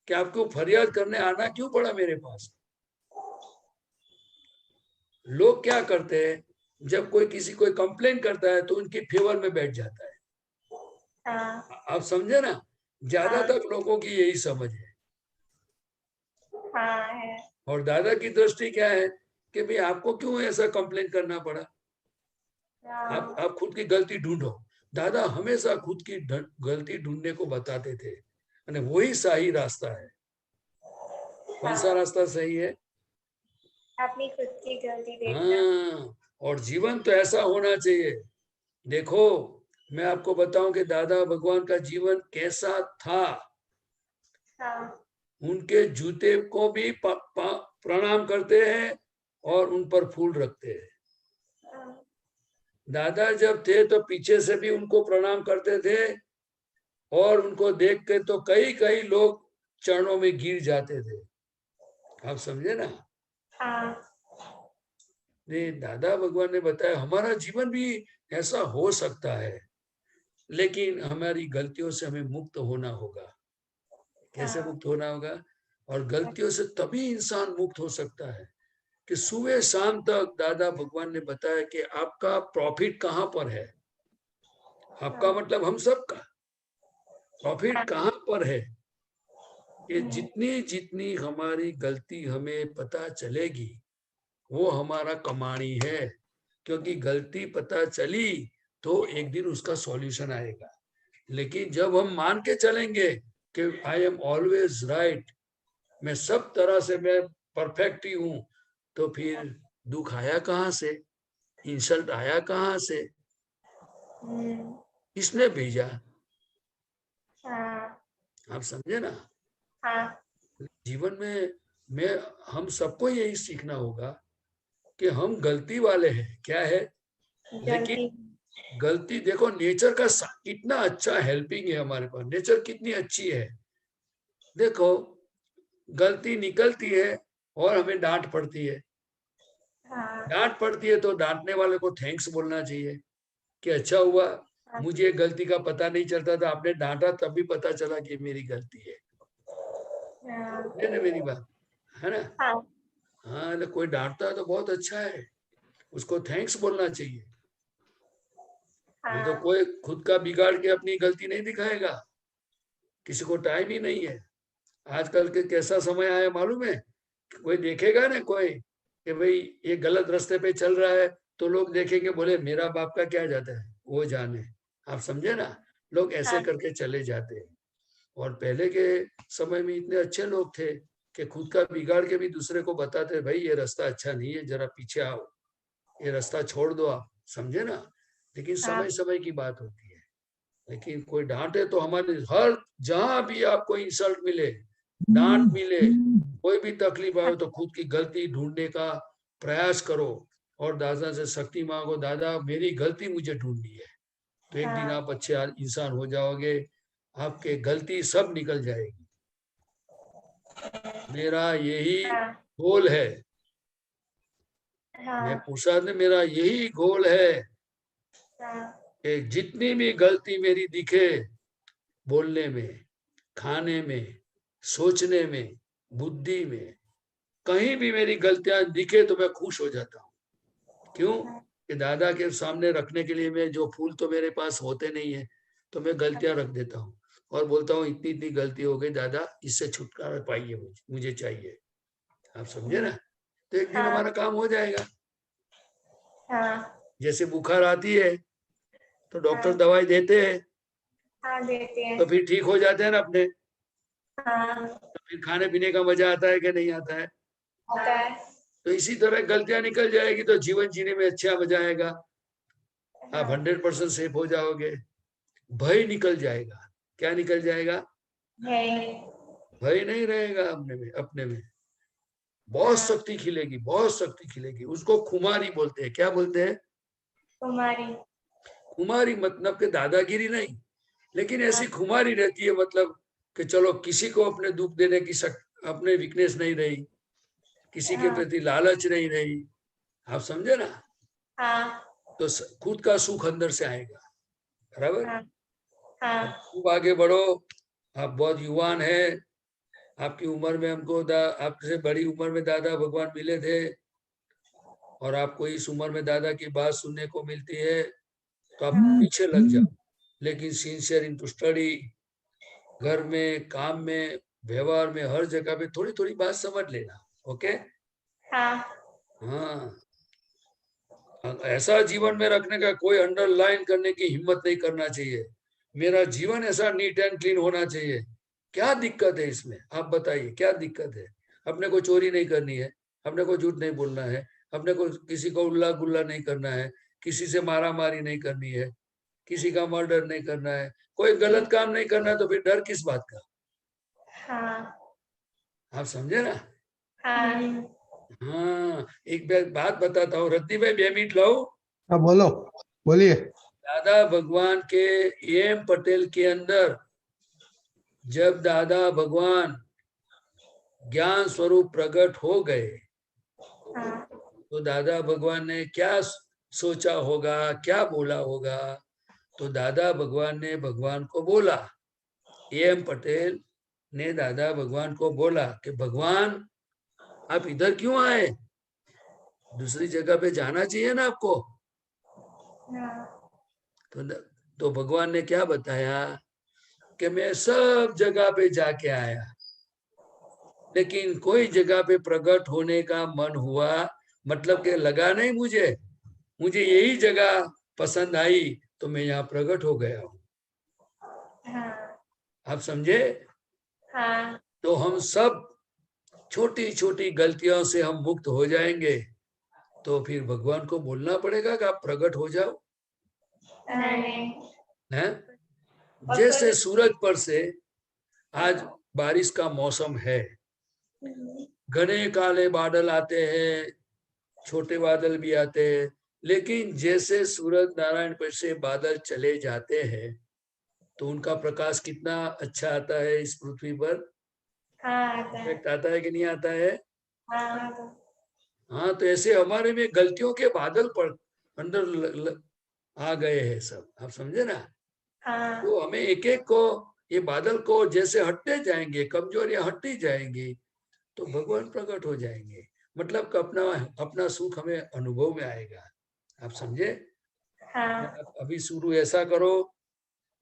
कि आपको फरियाद करने आना क्यों पड़ा मेरे पास। लोग क्या करते हैं, जब कोई किसी कोई कंप्लेन करता है तो उनकी फेवर में बैठ जाता है। आप समझे ना, ज्यादातर लोगों की यही समझ है। और दादा की दृष्टि क्या है कि भाई आपको क्यों ऐसा कंप्लेन करना पड़ा, आप खुद की गलती ढूंढो। दादा हमेशा खुद की गलती ढूंढने को बताते थे, और वही सही रास्ता है। कौन सा रास्ता सही है? अपनी खुद की गलती देखना। हाँ, और जीवन तो ऐसा होना चाहिए। देखो मैं आपको बताऊं कि दादा भगवान का जीवन कैसा था। उनके जूते को भी प्रणाम करते हैं और उन पर फूल रखते हैं। दादा जब थे तो पीछे से भी उनको प्रणाम करते थे, और उनको देख के तो कई कई लोग चरणों में गिर जाते थे। आप समझे ना? नहीं, दादा भगवान ने बताया हमारा जीवन भी ऐसा हो सकता है, लेकिन हमारी गलतियों से हमें मुक्त होना होगा। कैसे मुक्त होना होगा? और गलतियों से तभी इंसान मुक्त हो सकता है कि सुबह शाम तक दादा भगवान ने बताया कि आपका प्रॉफिट कहाँ पर है। आपका मतलब हम सबका प्रॉफिट कहाँ पर है? कि जितनी जितनी हमारी गलती हमें पता चलेगी वो हमारा कमानी है, क्योंकि गलती पता चली तो एक दिन उसका सॉल्यूशन आएगा। लेकिन जब हम मान के चलेंगे कि आई एम ऑलवेज राइट, मैं सब तरह से मैं परफेक्ट ही हूं, तो फिर दुख आया कहाँ से, इंसल्ट आया कहाँ से, किसने भेजा? आप समझे ना? जीवन में हम सबको यही सीखना होगा कि हम गलती वाले हैं। क्या है? लेकिन गलती देखो, नेचर का कितना अच्छा हेल्पिंग है हमारे पास, नेचर कितनी अच्छी है। देखो गलती निकलती है और हमें डांट पड़ती है। डांट पड़ती है तो डांटने वाले को थैंक्स बोलना चाहिए कि अच्छा हुआ मुझे गलती का पता नहीं चलता था, आपने डांटा तब भी पता चला कि मेरी गलती है। ना मेरी बात है ना? हाँ, तो कोई डांटता है तो बहुत अच्छा है, उसको थैंक्स बोलना चाहिए। नहीं तो कोई खुद का बिगाड़ के अपनी गलती नहीं दिखाएगा, किसी को टाइम ही नहीं है। आजकल के कैसा समय आया मालूम है? कोई देखेगा ना कोई कि भाई ये गलत रास्ते पे चल रहा है, तो लोग देखेंगे बोले मेरा बाप का क्या जाता है, वो जाने। आप समझे ना? लोग ऐसे करके चले जाते हैं। और पहले के समय में इतने अच्छे लोग थे कि खुद का बिगाड़ के भी दूसरे को बताते, भाई ये रास्ता अच्छा नहीं है, जरा पीछे आओ, ये रास्ता छोड़ दो आप। समझे ना? लेकिन समय समय की बात होती है। लेकिन कोई डांटे तो हमारे हर जहां भी आपको इंसल्ट मिले, डांट मिले, कोई भी तकलीफ आए तो खुद की गलती ढूंढने का प्रयास करो और दादा से शक्ति मांगो, दादा मेरी गलती मुझे ढूंढनी है। तो एक दिन आप अच्छे इंसान हो जाओगे, आपके गलती सब निकल जाएगी। मेरा यही गोल है। मैं पूछा था, मेरा यही गोल है कि जितनी भी गलती मेरी दिखे, बोलने में, खाने में, सोचने में, बुद्धि में, कहीं भी मेरी गलतियां दिखे तो मैं खुश हो जाता हूँ। क्यों? कि दादा के सामने रखने के लिए मैं जो फूल तो मेरे पास होते नहीं है, तो मैं गलतियां रख देता हूँ और बोलता हूँ इतनी इतनी गलती हो गई दादा, इससे छुटकारा पाइए, मुझे चाहिए। आप समझे ना? तो एक दिन हमारा काम हो जाएगा। जैसे बुखार आती है तो डॉक्टर दवाई देते हैं, तो फिर ठीक हो जाते हैं ना अपने। तो फिर खाने पीने का मजा आता है कि नहीं आता है? तो इसी तरह गलतियां निकल जाएगी तो जीवन जीने में अच्छा मजा आएगा। आप 100% सेफ हो जाओगे। भय निकल जाएगा। क्या निकल जाएगा? भय नहीं रहेगा अपने में। बहुत शक्ति खिलेगी, बहुत शक्ति खिलेगी। उसको खुमारी बोलते हैं। क्या बोलते हैं? कुमारी। खुमारी मतलब के दादागिरी नहीं, लेकिन ऐसी खुमारी रहती है, मतलब कि चलो किसी को अपने दुख देने की अपने वीकनेस नहीं रही, किसी के प्रति लालच नहीं रही, आप समझे ना? हाँ तो खुद का सुख अंदर से आएगा। बराबर? हाँ खूब आगे बढ़ो। आप बहुत युवान है, आपकी उम्र में हमको आपसे बड़ी उम्र में दादा भगवान मिले थे, और आपको इस उम्र में दादा की बात सुनने को मिलती है, तो आप पीछे लग जाओ। लेकिन सिंसियर इन टू स्टडी, घर में, काम में, व्यवहार में, हर जगह पे थोड़ी थोड़ी बात समझ लेना। ओके? हाँ, ऐसा जीवन में रखने का, कोई अंडरलाइन करने की हिम्मत नहीं करना चाहिए। मेरा जीवन ऐसा नीट एंड क्लीन होना चाहिए। क्या दिक्कत है इसमें? आप बताइए, क्या दिक्कत है? अपने को चोरी नहीं करनी है, अपने को झूठ नहीं बोलना है, अपने को किसी को उल्ला गुल्ला नहीं करना है, किसी से मारा मारी नहीं करनी है, किसी का मर्डर नहीं करना है, कोई गलत काम नहीं करना है, तो फिर डर किस बात का? आप समझे ना? हाँ, एक बात बताता हूँ। रद्दी भाई 2 मिनट लाओ। हाँ बोलो, बोलिए। दादा भगवान के एम पटेल के अंदर जब दादा भगवान ज्ञान स्वरूप प्रकट हो गए, तो दादा भगवान ने क्या सोचा होगा, क्या बोला होगा? तो दादा भगवान ने भगवान को बोला, एम पटेल ने दादा भगवान को बोला कि भगवान आप इधर क्यों आए? दूसरी जगह पे जाना चाहिए ना आपको। तो भगवान ने क्या बताया कि मैं सब जगह पे जाके आया, लेकिन कोई जगह पे प्रकट होने का मन हुआ, मतलब कि लगा नहीं मुझे यही जगह पसंद आई, तो मैं यहाँ प्रकट हो गया हूँ। आप समझे? तो हम सब छोटी छोटी गलतियों से हम मुक्त हो जाएंगे, तो फिर भगवान को बोलना पड़ेगा कि आप प्रकट हो जाओ। है? जैसे सूरज पर से, आज बारिश का मौसम है, घने काले बादल आते हैं, छोटे बादल भी आते हैं, लेकिन जैसे सूरज नारायण पर से बादल चले जाते हैं, तो उनका प्रकाश कितना अच्छा आता है इस पृथ्वी पर। आता है कि नहीं आता है? हाँ, तो ऐसे हमारे में गलतियों के बादल पर अंदर आ गए हैं सब। आप समझे ना? तो हमें एक एक को, ये बादल को जैसे हटते जाएंगे, कमजोरियां हटती जाएंगी, तो भगवान प्रकट हो जाएंगे। मतलब कि अपना सुख हमें अनुभव में आएगा। आप समझे? अभी शुरू ऐसा करो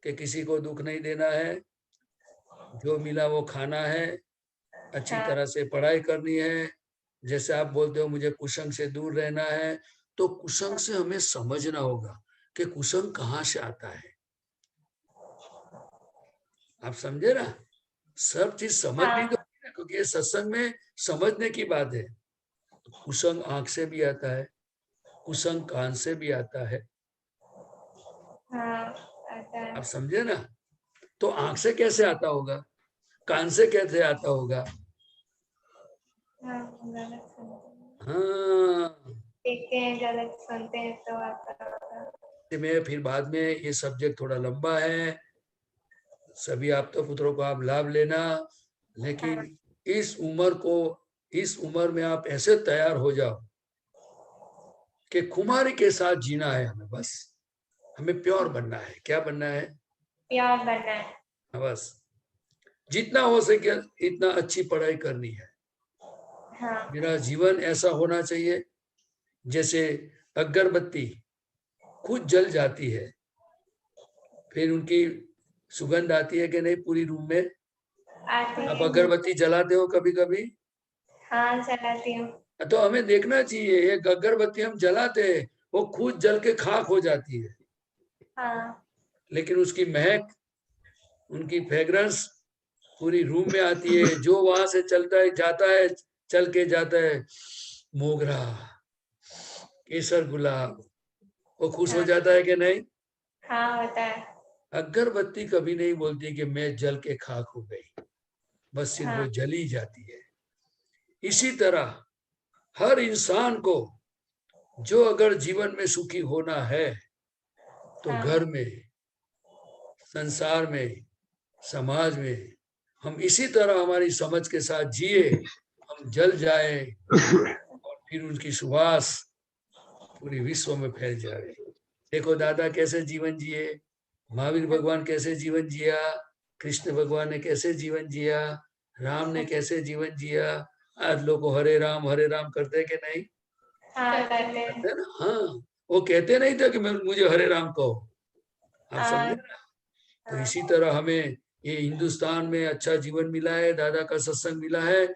कि किसी को दुख नहीं देना है, जो मिला वो खाना है, अच्छी तरह से पढ़ाई करनी है। जैसे आप बोलते हो मुझे कुसंग से दूर रहना है, तो कुसंग से हमें समझना होगा कि कुसंग कहाँ से आता है। आप समझे ना? सब चीज समझनी तो, क्योंकि ये सत्संग में समझने की बात है। कुसंग आंख से भी आता है, कुसंग कान से भी आता है। आप समझे ना? तो आंख से कैसे आता होगा, कान से कैसे आता होगा? हाँ, गलत सुनते हैं तो आता होगा। में फिर बाद में, ये सब्जेक्ट थोड़ा लंबा है, सभी आप तो पुत्रों को आप लाभ लेना, लेकिन इस उम्र में आप ऐसे तैयार हो जाओ कि खुमारी के साथ जीना है हमें। बस हमें प्योर बनना है। क्या बनना है? प्योर बनना है। बस जितना हो सके इतना अच्छी पढ़ाई करनी है। मेरा जीवन ऐसा होना चाहिए जैसे अगरबत्ती खुद जल जाती है, फिर उनकी सुगंध आती है कि नहीं पूरी रूम में? आप अगरबत्ती जलाते हो कभी कभी? हाँ, जलाती हूँ। तो हमें देखना चाहिए, एक अगरबत्ती हम जलाते हैं, वो खुद जल के खाक हो जाती है, लेकिन उसकी महक, उनकी फ्रेग्रेंस पूरी रूम में आती है। जो वहां से चल के जाता है, मोगरा, केसर, गुलाब, वो खुश हो जाता है कि नहीं? हाँ, होता है। अगरबत्ती कभी नहीं बोलती कि मैं जल के खाक हो गई, बस सिर्फ वो जली जाती है। इसी तरह हर इंसान को जो अगर जीवन में सुखी होना है तो घर में, संसार में, समाज में हम इसी तरह हमारी समझ के साथ जिए, हम जल जाए और फिर उनकी सुवास पूरी विश्व में फैल जाए। देखो दादा कैसे जीवन जिए, महावीर भगवान कैसे जीवन जिया, कृष्ण भगवान ने कैसे जीवन जिया, राम ने कैसे जीवन जिया। आज लोग हरे राम करते कि नहीं? करते ना। हाँ, वो कहते नहीं था कि मुझे हरे राम कहो, आप समझे ना। तो इसी तरह हमें ये हिंदुस्तान में अच्छा जीवन मिला है, दादा का सत्संग मिला है,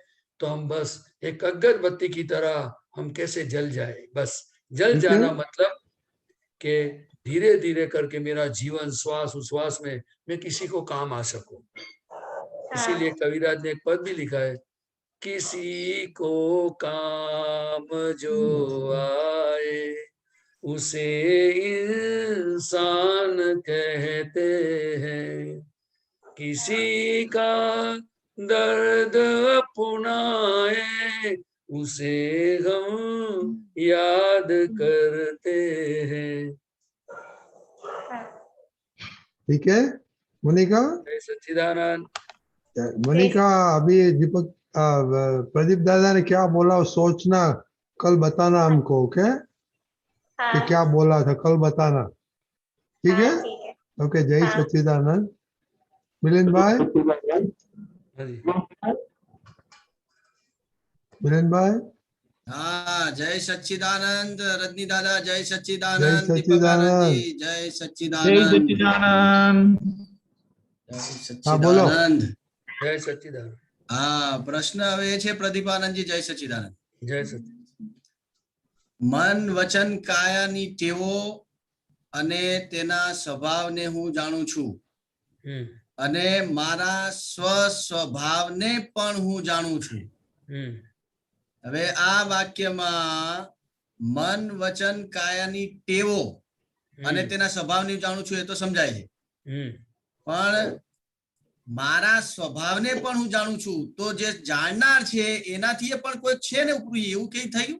तो हम बस एक अगरबत्ती की तरह हम कैसे जल जाए। बस जल जाना मतलब कि धीरे धीरे करके मेरा जीवन श्वास उश्वास में मैं किसी को काम आ सकूं। इसीलिए कविराज ने एक पद भी लिखा है, किसी को काम जो आए उसे इंसान कहते हैं, किसी का दर्द अपनाए उसे हम याद करते हैं। ठीक है मोनिका? जय सच्चिदानंद। मोनिका, अभी दीपक प्रदीप दादा ने क्या बोला वो सोचना, कल बताना हमको, ओके? कि क्या बोला था कल बताना, ठीक है? ओके, जय सच्चिदानंद। मिलिंद भाई, मिलिंद भाई। हाँ, जय सच्चिदानंद। रजनी दादा जय जय सच्चिदानंद। दीपक आनंद जी जय जय सच्चिदानंद। सच्चिदानंद। हाँ बोलो। सच्चिदानंद। जय सच्चिदानंद। हाँ, प्रश्न હવે છે પ્રદીપાનંદજી। જય સચ્ચિદાનંદ। जय सच्चिदानंद। મન વચન કાયાની ટેવો અને તેના સ્વભાવને હું જાણું છું અને મારા સ્વસ્વભાવને પણ હું જાણું છું। હવે આ વાક્યમાં મન વચન કાયાની ટેવો અને તેના સ્વભાવને જાણું છું એ તો સમજાય છે, પણ મારા સ્વભાવને પણ હું જાણું છું, તો જે જાણનાર છે એનાથી પણ કોઈ છે ને ઉપરી, એવું કઈ થયું?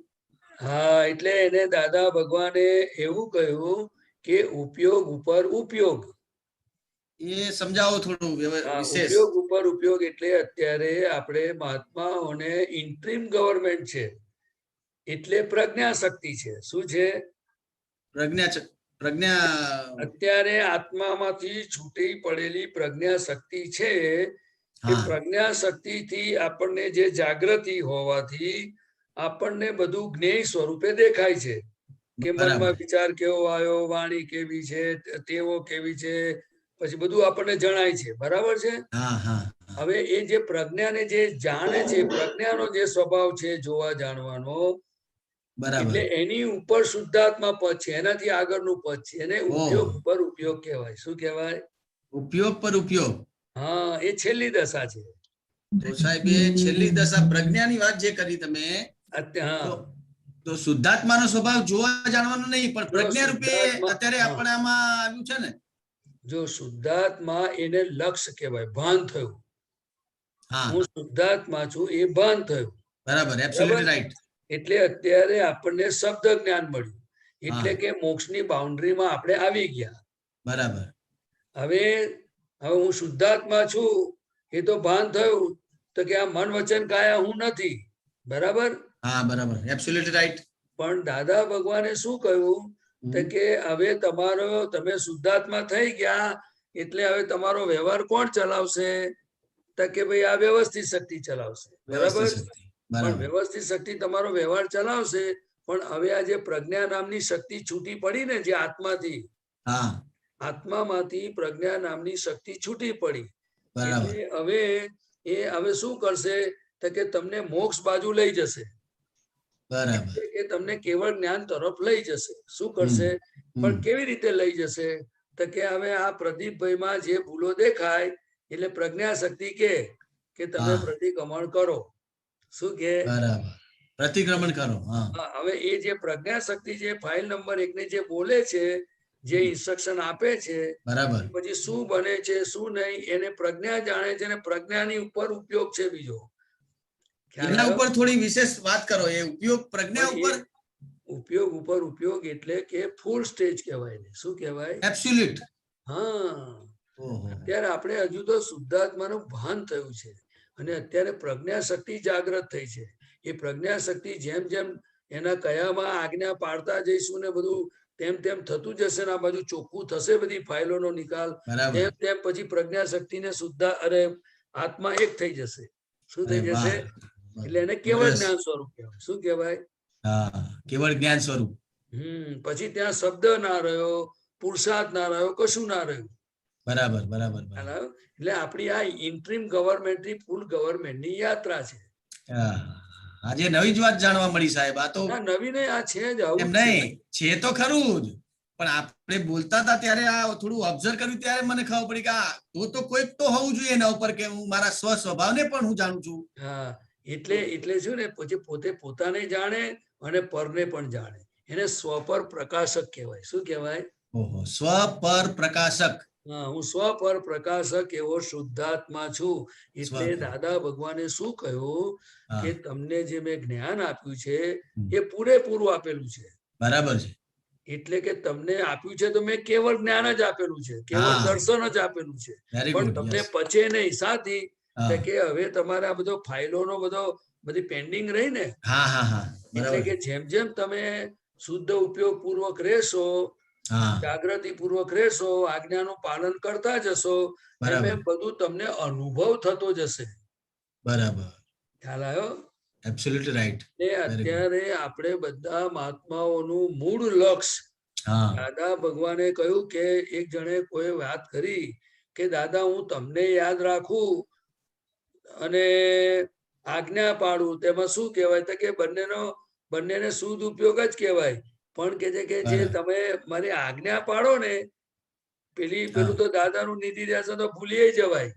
હા, એટલે એને દાદા ભગવાને એવું કહ્યું કે ઉપયોગ ઉપર ઉપયોગ। એ સમજાવો થોડું વિશેષ। ઉપયોગ ઉપર ઉપયોગ એટલે અત્યારે આપણે મહાત્માઓને ઇન્ટ્રીમ ગવર્મેન્ટ છે, એટલે પ્રજ્ઞા શક્તિ છે। શું છે? પ્રજ્ઞા અત્યારે આત્મામાંથી છૂટી પડેલી પ્રજ્ઞા શક્તિ છે। એ પ્રજ્ઞા શક્તિથી આપણને જે જાગૃતિ હોવાથી આપણને બધું જ્ઞેય સ્વરૂપે દેખાય છે કે મનમાં વિચાર કેવો આવ્યો, વાણી કેવી છે, તેવો કેવી છે, પછી બધું આપણને જણાય છે। બરાબર છે? હવે એ જે પ્રજ્ઞાને જે જાણે છે, પ્રજ્ઞાનો જે સ્વભાવ છે જોવા જાણવાનો, એટલે એની ઉપર શુદ્ધાત્મા પદ છે, એનાથી આગળનું પદ છે, એને ઉપયોગ પર ઉપયોગ કહેવાય। શું કહેવાય? ઉપયોગ પર ઉપયોગ। હા, એ છેલ્લી દશા છે। તો સાહેબ એ છેલ્લી દશા પ્રજ્ઞાની વાત જે કરી તમે, તો શુદ્ધાત્માનો સ્વભાવ જોવા જાણવાનો નહીં, પણ પ્રજ્ઞા રૂપે અત્યારે આપણામાં આવ્યું છે ને। જો શુદ્ધાત્મા એને લક્ષ્ય કહેવાય, ભાન થયું। હું શુદ્ધાત્મા છું એ ભાન થયું। બરાબર, એબ્સોલ્યુટલી રાઈટ। એટલે અત્યારે આપણને શબ્દ જ્ઞાન મળ્યું, એટલે કે મોક્ષની બાઉન્ડ્રીમાં આપણે આવી ગયા। બરાબર। હવે હું શુદ્ધાત્મા છું એ તો ભાન થયું, તો કે આ મન વચન કાયા હું નથી। બરાબર? હા, બરાબર, એબ્સોલ્યુટલી રાઈટ। પણ દાદા ભગવાને શું કહ્યું તો કે હવે તમે શુદ્ધાત્મા થઈ ગયા, એટલે હવે તમારો વ્યવહાર કોણ ચલાવશે? તો કે ભાઈ આ વ્યવસ્થિત શક્તિ ચલાવશે। બરાબર? પણ વ્યવસ્થિત શક્તિ તમારો વ્યવહાર ચલાવશે, પણ હવે આ જે પ્રજ્ઞા નામની શક્તિ છૂટી પડી ને, જે આત્માથી, આત્મામાંથી પ્રજ્ઞા નામની શક્તિ છૂટી પડી, એટલે હવે શું કરશે તો કે તમને મોક્ષ બાજુ લઈ જશે। બરાબર, એ તમને કેવળ જ્ઞાન તરફ લઈ જશે। શું કરશે? પણ કેવી રીતે લઈ જશે તો કે હવે આ પ્રદીપભાઈમાં જે ભૂલો દેખાય એટલે પ્રજ્ઞા શક્તિ કે તમે પ્રતિક્રમણ કરો। શું કે? પ્રતિક્રમણ કરો। હવે એ જે પ્રજ્ઞા શક્તિ જે ફાઇલ નંબર 1 ને જે બોલે છે, જે ઇન્સ્ટ્રક્શન આપે છે, બરાબર, પછી શું બને છે શું નહીં એને પ્રજ્ઞા જાણે છે, અને પ્રજ્ઞાની ઉપર ઉપયોગ છે બીજો એના ઉપર થોડી વિશેષ વાત કરો. એ ઉપયોગ પ્રજ્ઞા ઉપર, ઉપયોગ ઉપર ઉપયોગ એટલે કે ફૂલ સ્ટેજ કહેવાય ને. શું કહેવાય? એબ્સોલ્યુટ. હા, અત્યારે આપણે હજુ તો શુદ્ધાત્માનું ભાન થયું છે અને અત્યારે પ્રજ્ઞા શક્તિ જાગૃત થઈ છે. એ પ્રજ્ઞા શક્તિ જેમ જેમ એના કયામાં આજ્ઞા પાડતા જઈશું ને બધું તેમ તેમ થતું જશે ને આ બાજુ ચોખ્ખું થશે બધી ફાઇલોનો નિકાલ, તેમ તેમ પછી પ્રજ્ઞા શક્તિને શુદ્ધ અરે આત્મા એક થઈ જશે. શું થઈ જશે? એટલે એને કેવળ જ્ઞાન સ્વરૂપ કહેવાય. શું કહેવાય? હા, કેવળ જ્ઞાન સ્વરૂપ. પછી ત્યાં શબ્દ ના રહ્યો, પુરુષાર્થ ના રહ્યો, કશું ના રહ્યું. બરાબર બરાબર. એટલે આપણી આ ઇન્ટ્રીમ ગવર્મેન્ટની ફૂલ ગવર્મેન્ટની યાત્રા છે. આજે નવી જ વાત જાણવા મળી સાહેબ. આ તો નવી નહીં, આ છે જ. આવું નહીં છે તો ખરું જ, પણ આપણે બોલતા હતા ત્યારે આ થોડું ઓબ્ઝર્વ કર્યું ત્યારે મને ખબર પડી કે તો કોઈક તો હોવું જોઈએ એના ઉપર કે હું મારા સ્વ સ્વભાવને પણ હું જાણું છું. હા, એટલે શું ને, પછી પોતે પોતાને જાણે અને પરને પણ જાણે. એને સ્વપર પ્રકાશક કહેવાય. શું કહેવાય? ઓહો, સ્વપર પ્રકાશક. હા, હું સ્વપર પ્રકાશક એવો શુદ્ધાત્મા છું. એટલે દાદા ભગવાને શું કહ્યું કે તમને જે મેં જ્ઞાન આપ્યું છે એ પૂરેપૂરું આપેલું છે. બરાબર છે. એટલે કે તમને આપ્યું છે તો મેં કેવળ જ્ઞાન જ આપેલું છે, કેવળ દર્શન જ આપેલું છે, પણ તમને પચે નહીં. સાથી કે હવે તમારે આ બધો ફાઇલોનો બધી પેન્ડિંગ રહી ને, એટલે કે જેમ જેમ તમે શુદ્ધ ઉપયોગ પૂર્વક રહેશો, જાગૃતિ પૂર્વક રહેશો, આજ્ઞાનું પાલન કરતા જશો, એમ બધું તમને અનુભવ થતો જશે. બરાબર, ખ્યાલ આવ્યો? Absolutely right. અત્યારે આપણે બધા મહાત્માઓનું મૂળ લક્ષ્ય, દાદા ભગવાને કહ્યું કે એક જણે કોઈ વાત કરી કે દાદા હું તમને યાદ રાખું અને આજ્ઞા પાડું, તેમાં શું કહેવાય? તો કે બંનેને શુદ્ધ ઉપયોગ જ કહેવાય. પણ કે છે કે જે તમે મારી આજ્ઞા પાડો ને, પેલું તો દાદાનું નીતિ ધ્યાન તો ભૂલી જવાય,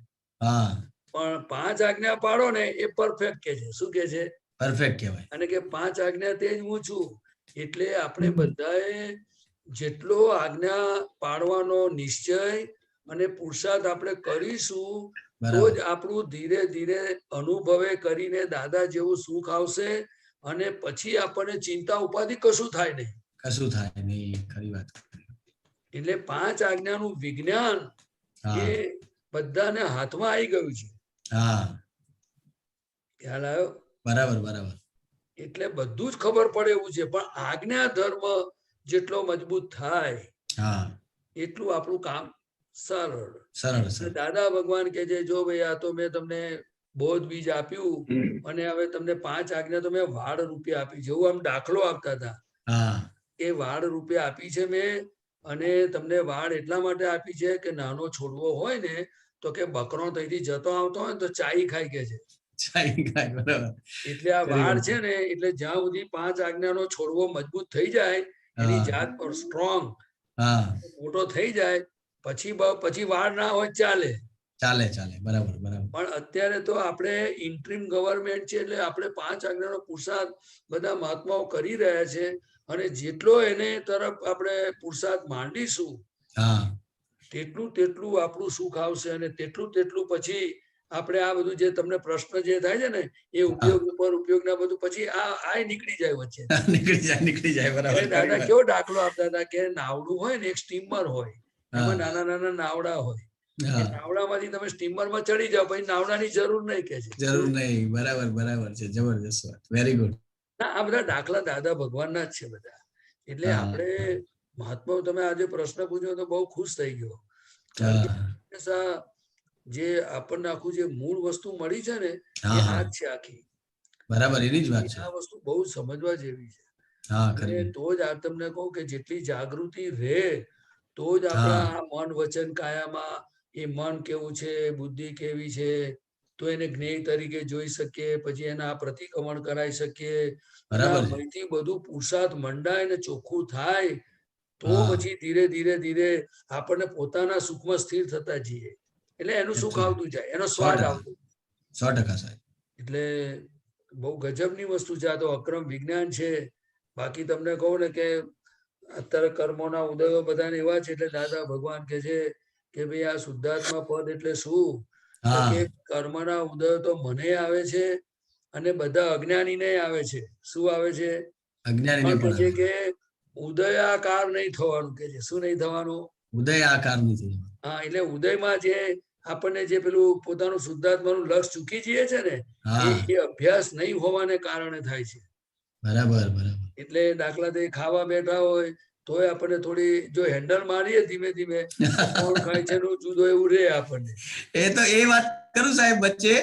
પણ 5 આજ્ઞા પાડો ને એ પરફેક્ટ કે છે. શું કે છે? પરફેક્ટ કહેવાય. અને કે 5 આજ્ઞા તે જ હું છું. એટલે આપણે બધાએ જેટલો આજ્ઞા પાડવાનો નિશ્ચય અને પુરુષાર્થ આપણે કરીશું તો જ આપણું ધીરે ધીરે અનુભવે કરીને દાદા જેવું સુખ આવશે અને પછી આપણને ચિંતા ઉપાધિ કશું થાય નહીં. કશું થાય નહીં. ખરી વાત. એટલે 5 આજ્ઞાનું વિજ્ઞાન એ બધાને હાથમાં આવી ગયું છે. ખ્યાલ આવ્યો? બરાબર બરાબર. એટલે બધું જ ખબર પડે એવું છે, પણ આજ્ઞા ધર્મ જેટલો મજબૂત થાય એટલું આપણું કામ સરળ. દાદા ભગવાન કે છે જો ભાઈ આ તો મેં તમને બોધ બીજ આપ્યું અને હવે તમને 5 આજ્ઞા તો મેં વાડ રૂપે આપી છે. એવું આમ દાખલો આપતા હતા કે વાડ રૂપે આપી છે મેં, અને તમને વાડ એટલા માટે આપી છે કે નાનો છોડવો હોય ને તો કે બકરો ત્યાંથી જતો આવતો હોય ને તો ચાઈ ખાઈ કે છે. એટલે આ વાડ છે ને, એટલે જ્યાં સુધી 5 આજ્ઞાનો છોડવો મજબૂત થઈ જાય, એની જાત પર સ્ટ્રોંગ મોટો થઈ જાય, પછી વાડ ના હોય ચાલે. બરાબર બરાબર. પણ અત્યારે તો આપણે ઇન્ટ્રીમ ગવર્મેન્ટ છે, એટલે આપણે 5 આજ્ઞાનો પુરુષાર્થ બધા મહાત્માઓ કરી રહ્યા છે, અને જેટલો એને તરફ આપણે પુરુષાર્થ માંડીશું તેટલું આપણું સુખ આવશે, અને તેટલું પછી આપણે આ બધું જે તમને પ્રશ્ન જે થાય છે ને એ ઉપયોગ ઉપર ઉપયોગ ના બધું પછી આ નીકળી જાય વચ્ચે. નીકળી જાય. બરાબર. દાદા કેવો દાખલો આપતા હતા કે નાવડું હોય ને, એક સ્ટીમર હોય, એમાં નાના નાના નાવડા હોય. નાવડામાંથી તમે સ્ટીમર માં ચડી જાઓ, પછી નાવડાની જરૂર નહીં કે છે. જરૂર નહીં. બરાબર બરાબર છે. જબરદસ્ત વાત. Very good. આ બધા દાખલા દાદા ભગવાનના જ છે બધા. એટલે આપણે મહાત્માઓ, તમે આજે પ્રશ્ન પૂછ્યો તો બહુ ખુશ થઈ ગયો. જે આપણને આખું જે મૂળ વસ્તુ મળી છે ને એ આ જ છે આખી. બરાબર, એની જ વાત છે. આ વસ્તુ બહુ સમજવા જેવી છે. તો જ આ તમને કહું કે જેટલી જાગૃતિ રહે તો જ આપણા મન વચન કાયામાં એ મન કેવું છે, બુદ્ધિ કેવી છે, તો એને જ્ઞેય તરીકે જોઈ શકીએ, પછી એના પ્રતિક્રમણ કરાવી શકીએ. અહીંથી બધું પુરુષાર્થ મંડાય ને ચોખ્ખું થાય તો પછી ધીરે ધીરે ધીરે આપણને પોતાના સુખમાં સ્થિર થતા જઈએ. એટલે એનું સુખ આવતું જાય, એનો સ્વાદ આવતો. 100% સાહેબ. એટલે બહુ ગજબની વસ્તુ છે આ તો. અક્રમ વિજ્ઞાન છે. બાકી તમને કહું ને કે અત્યારે કર્મોના ઉદયો બધા એવા છે, એટલે દાદા ભગવાન કે છે કે ભાઈ આ શુદ્ધાત્મા પદ એટલે શું? કે કર્મના ઉદયો તો મને આવે છે અને બધા અજ્ઞાનીને આવે છે. શું આવે છે? અજ્ઞાનીને કે પણ છે આવે. કે ઉદયાકાર નહીં થવાનું કે છે. શું નહીં થવાનું? ઉદય આકાર નથી. હા, એટલે ઉદયમાં જે આપણને જે પેલું પોતાનું શુદ્ધાત્માનું લક્ષ ચૂકી જઈએ છે ને, હા એ અભ્યાસ નહીં હોવાને કારણે થાય છે. બરાબર બરાબર. એટલે દાખલા તરીકે ખાવા બેઠા હોય તોય આપણને થોડી જો હેન્ડલ મારીએ ધીમે ધીમે તો કોણ ખાય છે નું જુદો એવું રે આપણને. એ તો એ વાત કરું સાહેબ વચ્ચે,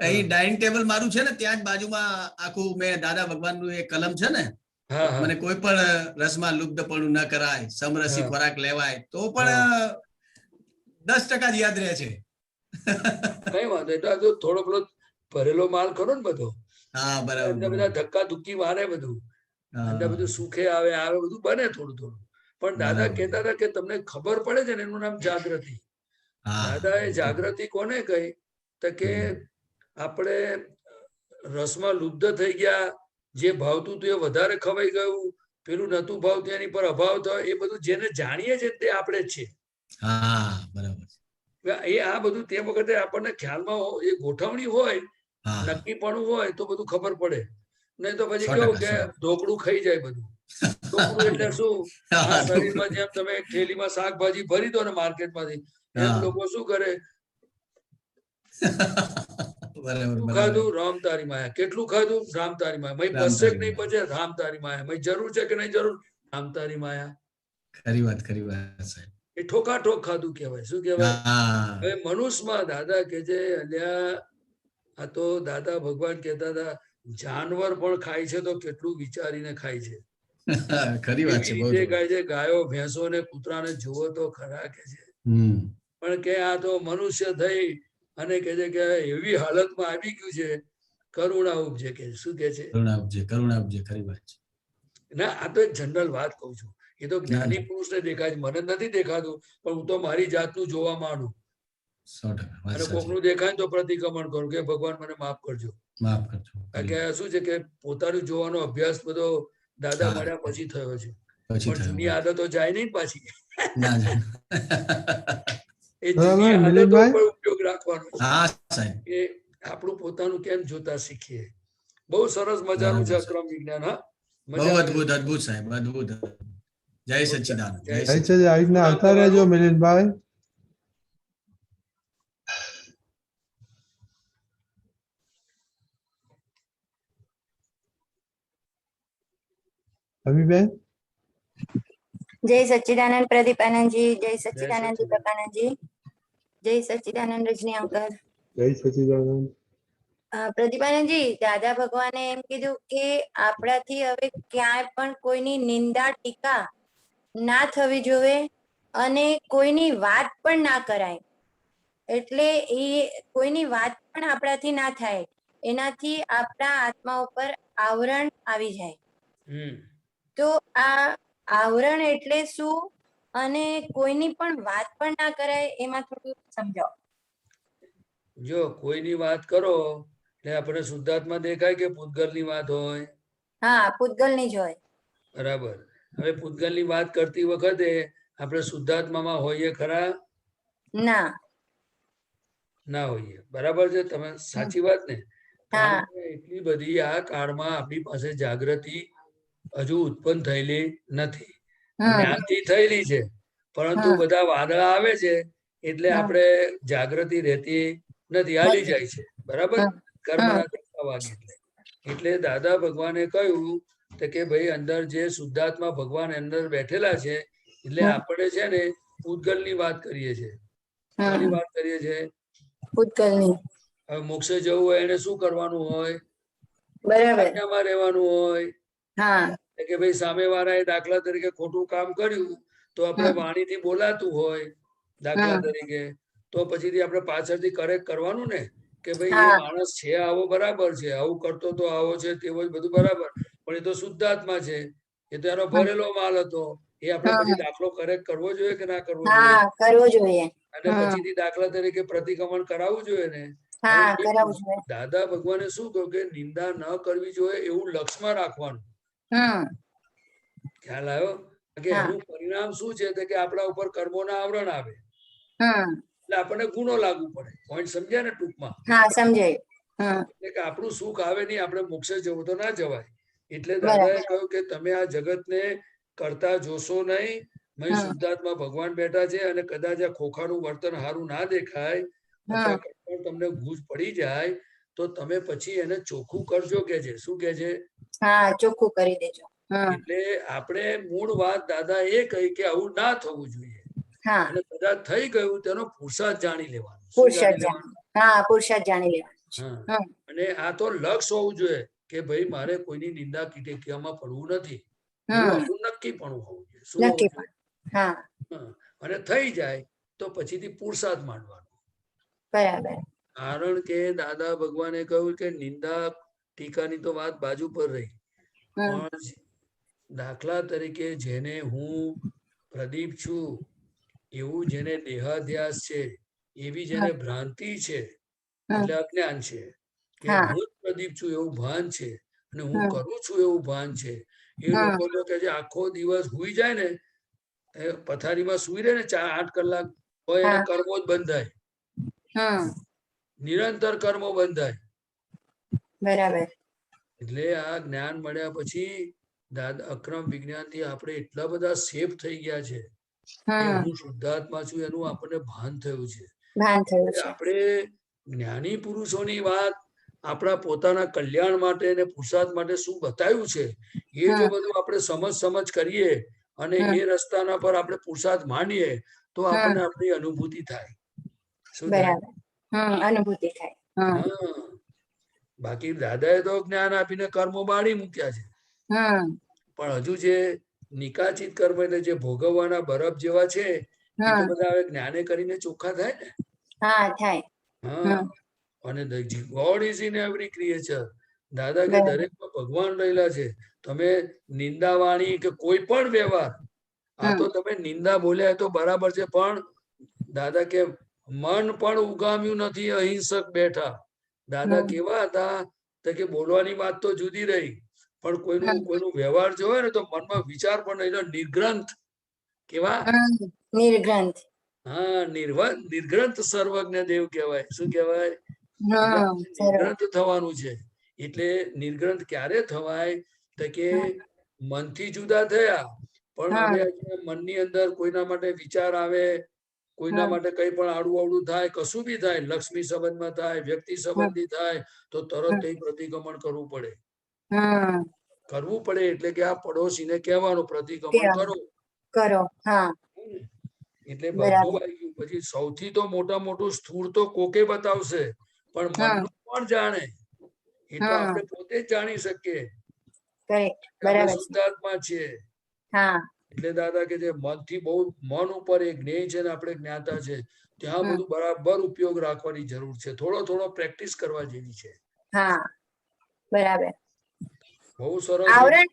અહીં ડાઇનિંગ ટેબલ મારું છે ને ત્યાં જ બાજુમાં આખું મેં દાદા ભગવાનનું એક કલમ છે ને, હા હા મને કોઈ પણ રસમાં લુપ્તપણું ન કરાય, સમરસી હા. ખોરાક લેવાય, તો પણ 10% જ યાદ રહે છે. કઈ વાંધો એટલે આ તો થોડો પેલો ભરેલો માલ ખરો ને બધો, હા બરાબર અંદર બધા ધક્કા ધુક્કી મારે બધું, અંદર હા, બધું સુખે આવે બધું બને થોડું થોડું. પણ દાદા બરાબર. કહેતા હતા કે તમને ખબર પડે છે ને એનું નામ જાગૃતિ. હા દાદા એ જાગૃતિ કોને કહી? તો કે આપણે રસમાં લુબ્ધ થઈ ગયા, જે ભાવતું હતું એ વધારે ખવાઈ ગયું, પેલું નતું ભાવતું એની પર અભાવ થયો, એ બધું જેને જાણીએ છે તે આપણે જ છે. હા બરાબર. એ આ બધું તે વખતે આપણને ખ્યાલમાં એ ગોઠવણી હોય, હા નક્કીપણું હોય તો બધું ખબર પડે. નહીં તો પછી 100%, કેવું કે ઢોકળું ખાઈ જાય બધું. ઢોકળું એટલે શું? આ હા, શરીરમાં જેમ તમે એક થેલીમાં શાકભાજી ભરી દો ને માર્કેટમાંથી, એમ હા. લોકો શું કરે? બરાબર શું બરાબર. ખાધું? રામ તારી માયા. કેટલું ખાધું? રામ તારી માયા. મય રામ પચશે તારી કે નહીં પચે? રામ તારી માયા. મય જરૂર છે કે નહીં જરૂર? રામ તારી માયા. ખરી વાત સાહેબ. એ ઠોકા ઠોક ખાધું કહેવાય. શું કહેવાય? હા હવે મનુષ્યમાં દાદા કે છે અલ્યા, આ તો દાદા ભગવાન કહેતા હતા જાનવર પણ ખાય છે તો કેટલું વિચારીને ખાય છે. ખરી વાત છે. એવી બહુ રીતે જ. ખાય છે. ગાયો ભેંસો ને કૂતરાને જુઓ તો ખરા કે છે. પણ કે આ તો મનુષ્ય થઈ અને કે છે કે એવી હાલતમાં આવી ગયું છે, કરુણા ઉપજે કે શું કે છે? કરુણા ઉપજે. ખરી વાત છે. ના, આ તો એક જનરલ વાત કહું છું. એ તો જ્ઞાની પુરુષને દેખાય છે, મને નથી દેખાતું, પણ હું તો મારી જાતનું જોવા માંડું. 100% વાત અને સાચી. કોકનું દેખાય તો પ્રતિક્રમણ કરું કે ભગવાન મને માફ કરજો. માફ કરજો. કારણ કે શું છે કે પોતાનું જોવાનો અભ્યાસ બધો દાદા હા. મળ્યા પછી થયો છે. પછી પણ થયો. જૂની આદતો જાય નહીં પાછી. ના એ જૂની બરાબર, આદતો મિલિંદભાઈ? પર ઉપયોગ રાખવાનો છે. હા સાહેબ. કે આપણું પોતાનું કેમ જોતા શીખીએ. બહુ સરસ મજાનું છે બરાબર છે. અક્રમ વિજ્ઞાન. હા, બહુ મજા આવે. અદભુત અદભુત સાહેબ, અદભુત. જય સચ્ચિદાનંદ. જય જય આવી સચ્ચિદાનંદ. રીતના નામ આવતા રહેજો તમારું? મિલિંદભાઈ. અમીબેન, जय सच्चिदानंद प्रदीप आनंद जी, जय सच्चिदानंद સચ્ચિદાનંદ. दीपक आनंद जी, जय सच्चिदानंद रजनी अंकल। જય સચિદાનંદ. પ્રદીપાનંદ જી, દાદા ભગવાને એમ કીધું કે આપણાથી હવે ક્યાંય પણ કોઈની નિંદા ટીકા ના થવી જોઈએ અને કોઈની વાત પણ ના કરાય. એટલે એ કોઈની વાત પણ આપણાથી ના થાય, એનાથી આપણા આત્મા ઉપર આવરણ આવી જાય. તો આ આવરણ એટલે શું અને કોઈની પણ વાત પણ ના કરાય, એમાં થોડું સમજાવો. જો કોઈની વાત કરો એટલે આપણે શુદ્ધાત્મા દેખાય કે પૂતગલની વાત હોય? હા, પૂતગલની જ હોય. બરાબર. હવે પૂતગલની વાત કરતી વખતે આપણે શુદ્ધાત્મામાં હોઈએ ખરા? ના. ના હોઈએ. બરાબર છે. તમે સાચી વાત ને? કારણ હા. કે એટલી બધી આ કાળમાં આપણી પાસે જાગૃતિ હજુ ઉત્પન્ન થયેલી નથી. જ્ઞાનથી થયેલી છે, પરંતુ બધા વાદળા આવે છે એટલે આપણે જાગૃતિ રહેતી નથી, હાલી જાય છે. બરાબર? કર્મના ધક્કા વાગે એટલે દાદા ભગવાને કહ્યું કે ભાઈ અંદર જે શુદ્ધાત્મા ભગવાન અંદર બેઠેલા છે, એટલે આપણે છે ને પૂતગલની વાત કરીએ છીએ. કોની વાત કરીએ છીએ? પૂતગલની. હવે મોક્ષે જવું હોય એને શું કરવાનું હોય? બરાબર. આજ્ઞામાં રહેવાનું હોય. હા. કે ભાઈ સામેવાળાએ દાખલા તરીકે ખોટું કામ કર્યું તો આપણે વાણીથી બોલાતું હોય દાખલા તરીકે, તો પછીથી આપણે પાછળથી કરેક્ટ કરવાનું ને કે ભાઈ એ માણસ છે આવો બરાબર છે, આવું કરતો તો આવો છે તેવો બધું બરાબર, પણ એ તો શુદ્ધાત્મા છે, એ તો એનો ભરેલો માલ હતો. એ આપણે પછી દાખલો કરેક્ટ કરવો જોઈએ કે ના કરવો જોઈએ? હા, કરવો જોઈએ. અને પછીથી દાખલા તરીકે પ્રતિક્રમણ કરાવવું જોઈએ ને. હા, કરાવવું જોઈએ. દાદા ભગવાને શું કહ્યું કે નિંદા ન કરવી જોઈએ એવું લક્ષમાં રાખવાનું. ખ્યાલ આવ્યો? કે એનું પરિણામ શું છે કે આપણા ઉપર કર્મોના આવરણ આવે એટલે આપણને ગુનો લાગુ પડે. પોઈન્ટ સમજ્યા ને ટૂંકમાં? હા, સમજાય. હમ એટલે કે આપણું સુખ આવે નહીં, આપણે મોક્ષે જવું તો ના જવાય. એટલે બરાબર. દાદાએ કહ્યું કે તમે આ જગતને કરતા જોશો નહીં. મેં હમ શુદ્ધાત્મા ભગવાન બેઠા છે અને કદાચ આ ખોખાનું વર્તન સારું ના દેખાય અથવા હમ કંઈ પણ તમને ગૂંચ પડી જાય તો તમે પછી એને ચોખ્ખું કરજો કે છે. શું કે છે? હા, ચોખ્ખું કરી દેજો. એટલે આપણે મૂળ વાત દાદા એ કહી કે આવું ના થવું જોઈએ. હા, અને કદાચ થઈ ગયું તેનો પુરુષાર્થ જાણી લેવાનો. શું પુરુષાર્થ જાણી લેવાનું? જાણી. હા, પુરુષાર્થ જાણી લેવાનું છે. હા. અને આ તો લક્ષ હોવું જોઈએ કે ભાઈ મારે કોઈની નિંદા કીટેકિયામાં પડવું નથી. એવું આપણું નક્કી પણ હોવું જોઈએ. શું હોવું નક્કી જોઈએ? પણ. હા, હા. અને થઈ જાય તો પછીથી પુરુષાર્થ માંડવાનો. બરાબર. કારણ કે દાદા ભગવાને કહ્યું કે નિંદા ટીકાની તો વાત બાજુ પર રહી, હમ પણ દાખલા તરીકે જેને હું પ્રદીપ છું એવું જેને દેહાધ્યાસ છે, એવી જેને ભ્રાંતિ છે, એટલે અજ્ઞાન છે કે હા. હું જ પ્રદીપ છું એવું ભાન છે અને હું હમ કરું છું એવું ભાન છે. એ હમ લોકો તો કે જે આખો દિવસ હુઈ જાય ને, એ પથારીમાં સુઈ રહે ને 4-8 કલાક, તો એને હા. કર્મો જ બંધાય, હમ નિરંતર કર્મો બંધાય. બરાબર. એટલે આ જ્ઞાન મળ્યા પછી દાદા અક્રમ વિજ્ઞાનથી આપણે એટલા બધા સેફ થઈ ગયા છે કે હમ હું શુદ્ધાત્મા છું એનું આપણને ભાન થયું છે. ભાન થયું છે. આપણે જ્ઞાની પુરુષોની વાત આપણા પોતાના કલ્યાણ માટે અને પુરુષાર્થ માટે શું બતાવ્યું છે એ જો બધું આપણે સમજ કરીએ અને એ રસ્તાના પર આપણે પુરુષાર્થ માનીએ તો આપણને આપણી અનુભૂતિ થાય. શું થાય? બરાબર. અનુભૂતિ થાય. હા. બાકી દાદાએ તો જ્ઞાન આપીને કર્મો બાળી મૂક્યા છે, પણ હજુ જે નિકાચિત કર્મ એટલે જે ભોગવવાના બરફ જેવા છે એ તો બધા હવે જ્ઞાને કરીને ચોખ્ખા થાય ને. હા, થાય. હા. અને God is in every creature. દાદા કે બરાબર. દરેકમાં ભગવાન રહેલા છે. તમે નિંદા વાણી કે કોઈ પણ વ્યવહાર, આ તો તમે નિંદા બોલ્યા તો બરાબર છે, પણ દાદા કે મન પણ ઉગામ્યું નથી, અહિંસક બેઠા. દાદા કેવા હતા તો કે બોલવાની વાત તો જુદી રહી, પણ કોઈનું વ્યવહાર જોવે ને તો મનમાં વિચાર પણ નહીં. નિર્ગ્રંથ કેવા? નિર્ગ્રંથ. હા, નિર્ગ્રંથ સર્વજ્ઞ દેવ કહેવાય. શું કહેવાય? નિર્ગ્રંથ થવાનું છે. એટલે નિર્ગ્રંથ ક્યારે થવાય તો કે મનથી જુદા થયા, પણ હવે મનની અંદર કોઈના માટે વિચાર આવે, કોઈના માટે કઈ પણ આડું થાય, કશું બી થાય, લક્ષ્મી સંબંધમાં થાય, વ્યક્તિ સંબંધી થાય, તો તરત એ પ્રતિક્રમણ કરવું પડે. કરવું પડે એટલે કે આ પડોશીને કહેવાનું પ્રતિક્રમણ કરો. હા, એટલે બધું આવી ગયું. પછી સૌથી તો મોટું સ્થૂળ તો કોકે બતાવશે, પણ મનનું કોણ જાણે? એ તો આપણે પોતે જ જાણી શકીએ. આપણે શુદ્ધાત્મા છીએ. એટલે દાદા કે જે મનથી બહુ મન ઉપર એ જ્ઞેય છે ને આપણે જ્ઞાતા છે, ત્યાં બધું બરાબર ઉપયોગ રાખવાની જરૂર છે. થોડો પ્રેક્ટિસ કરવા જેવી છે. હા, બરાબર. બહુ સરસ. આવરણ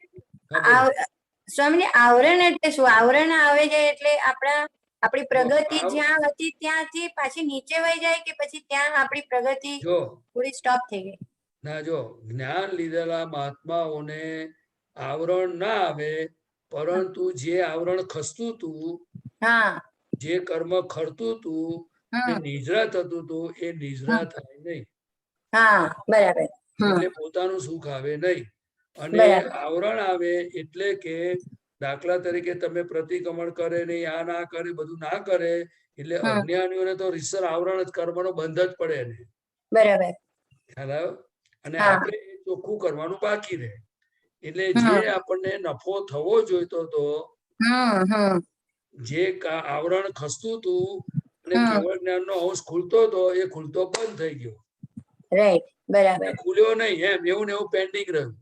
સ્વામી, આવરણ એટલે શું? આવરણ આવે જાય એટલે આપણી પ્રગતિ જ્યાં હતી ત્યાંથી પાછી નીચે વહી જાય કે પછી ત્યાં આપણી પ્રગતિ થોડી સ્ટોપ થઈ ગઈ? ના, જો જ્ઞાન લીધેલા મહાત્માઓને આવરણ ના આવે, પરંતુ જે આવરણ ખસતું હતું, જે કર્મ ખરતું હતું, નિજરા થતું હતું, એ નિજરા થાય નહીં. બરાબર. એટલે પોતાનું સુખ આવે નહીં. અને આવરણ આવે એટલે કે દાખલા તરીકે તમે પ્રતિક્રમણ કરે નહીં, આ ના કરે, બધું ના કરે, એટલે અજ્ઞાનીઓને તો રીતસર આવરણ જ કર્મનો બંધ જ પડે ને. બરાબર. ખ્યાલ આવ્યો? અને આપણે ચોખ્ખું કરવાનું બાકી રહે. એટલે જે આપણને નફો થવો જોઈતો હતો, જે આવરણ ખસતું હતું અને કેવળ જ્ઞાનનો અંશ ખુલતો હતો, એ ખુલતો બંધ થઈ ગયો. રાઈટ, બરાબર. ખુલ્યો નહીં, એમ એવું ને એવું પેન્ડિંગ રહ્યું.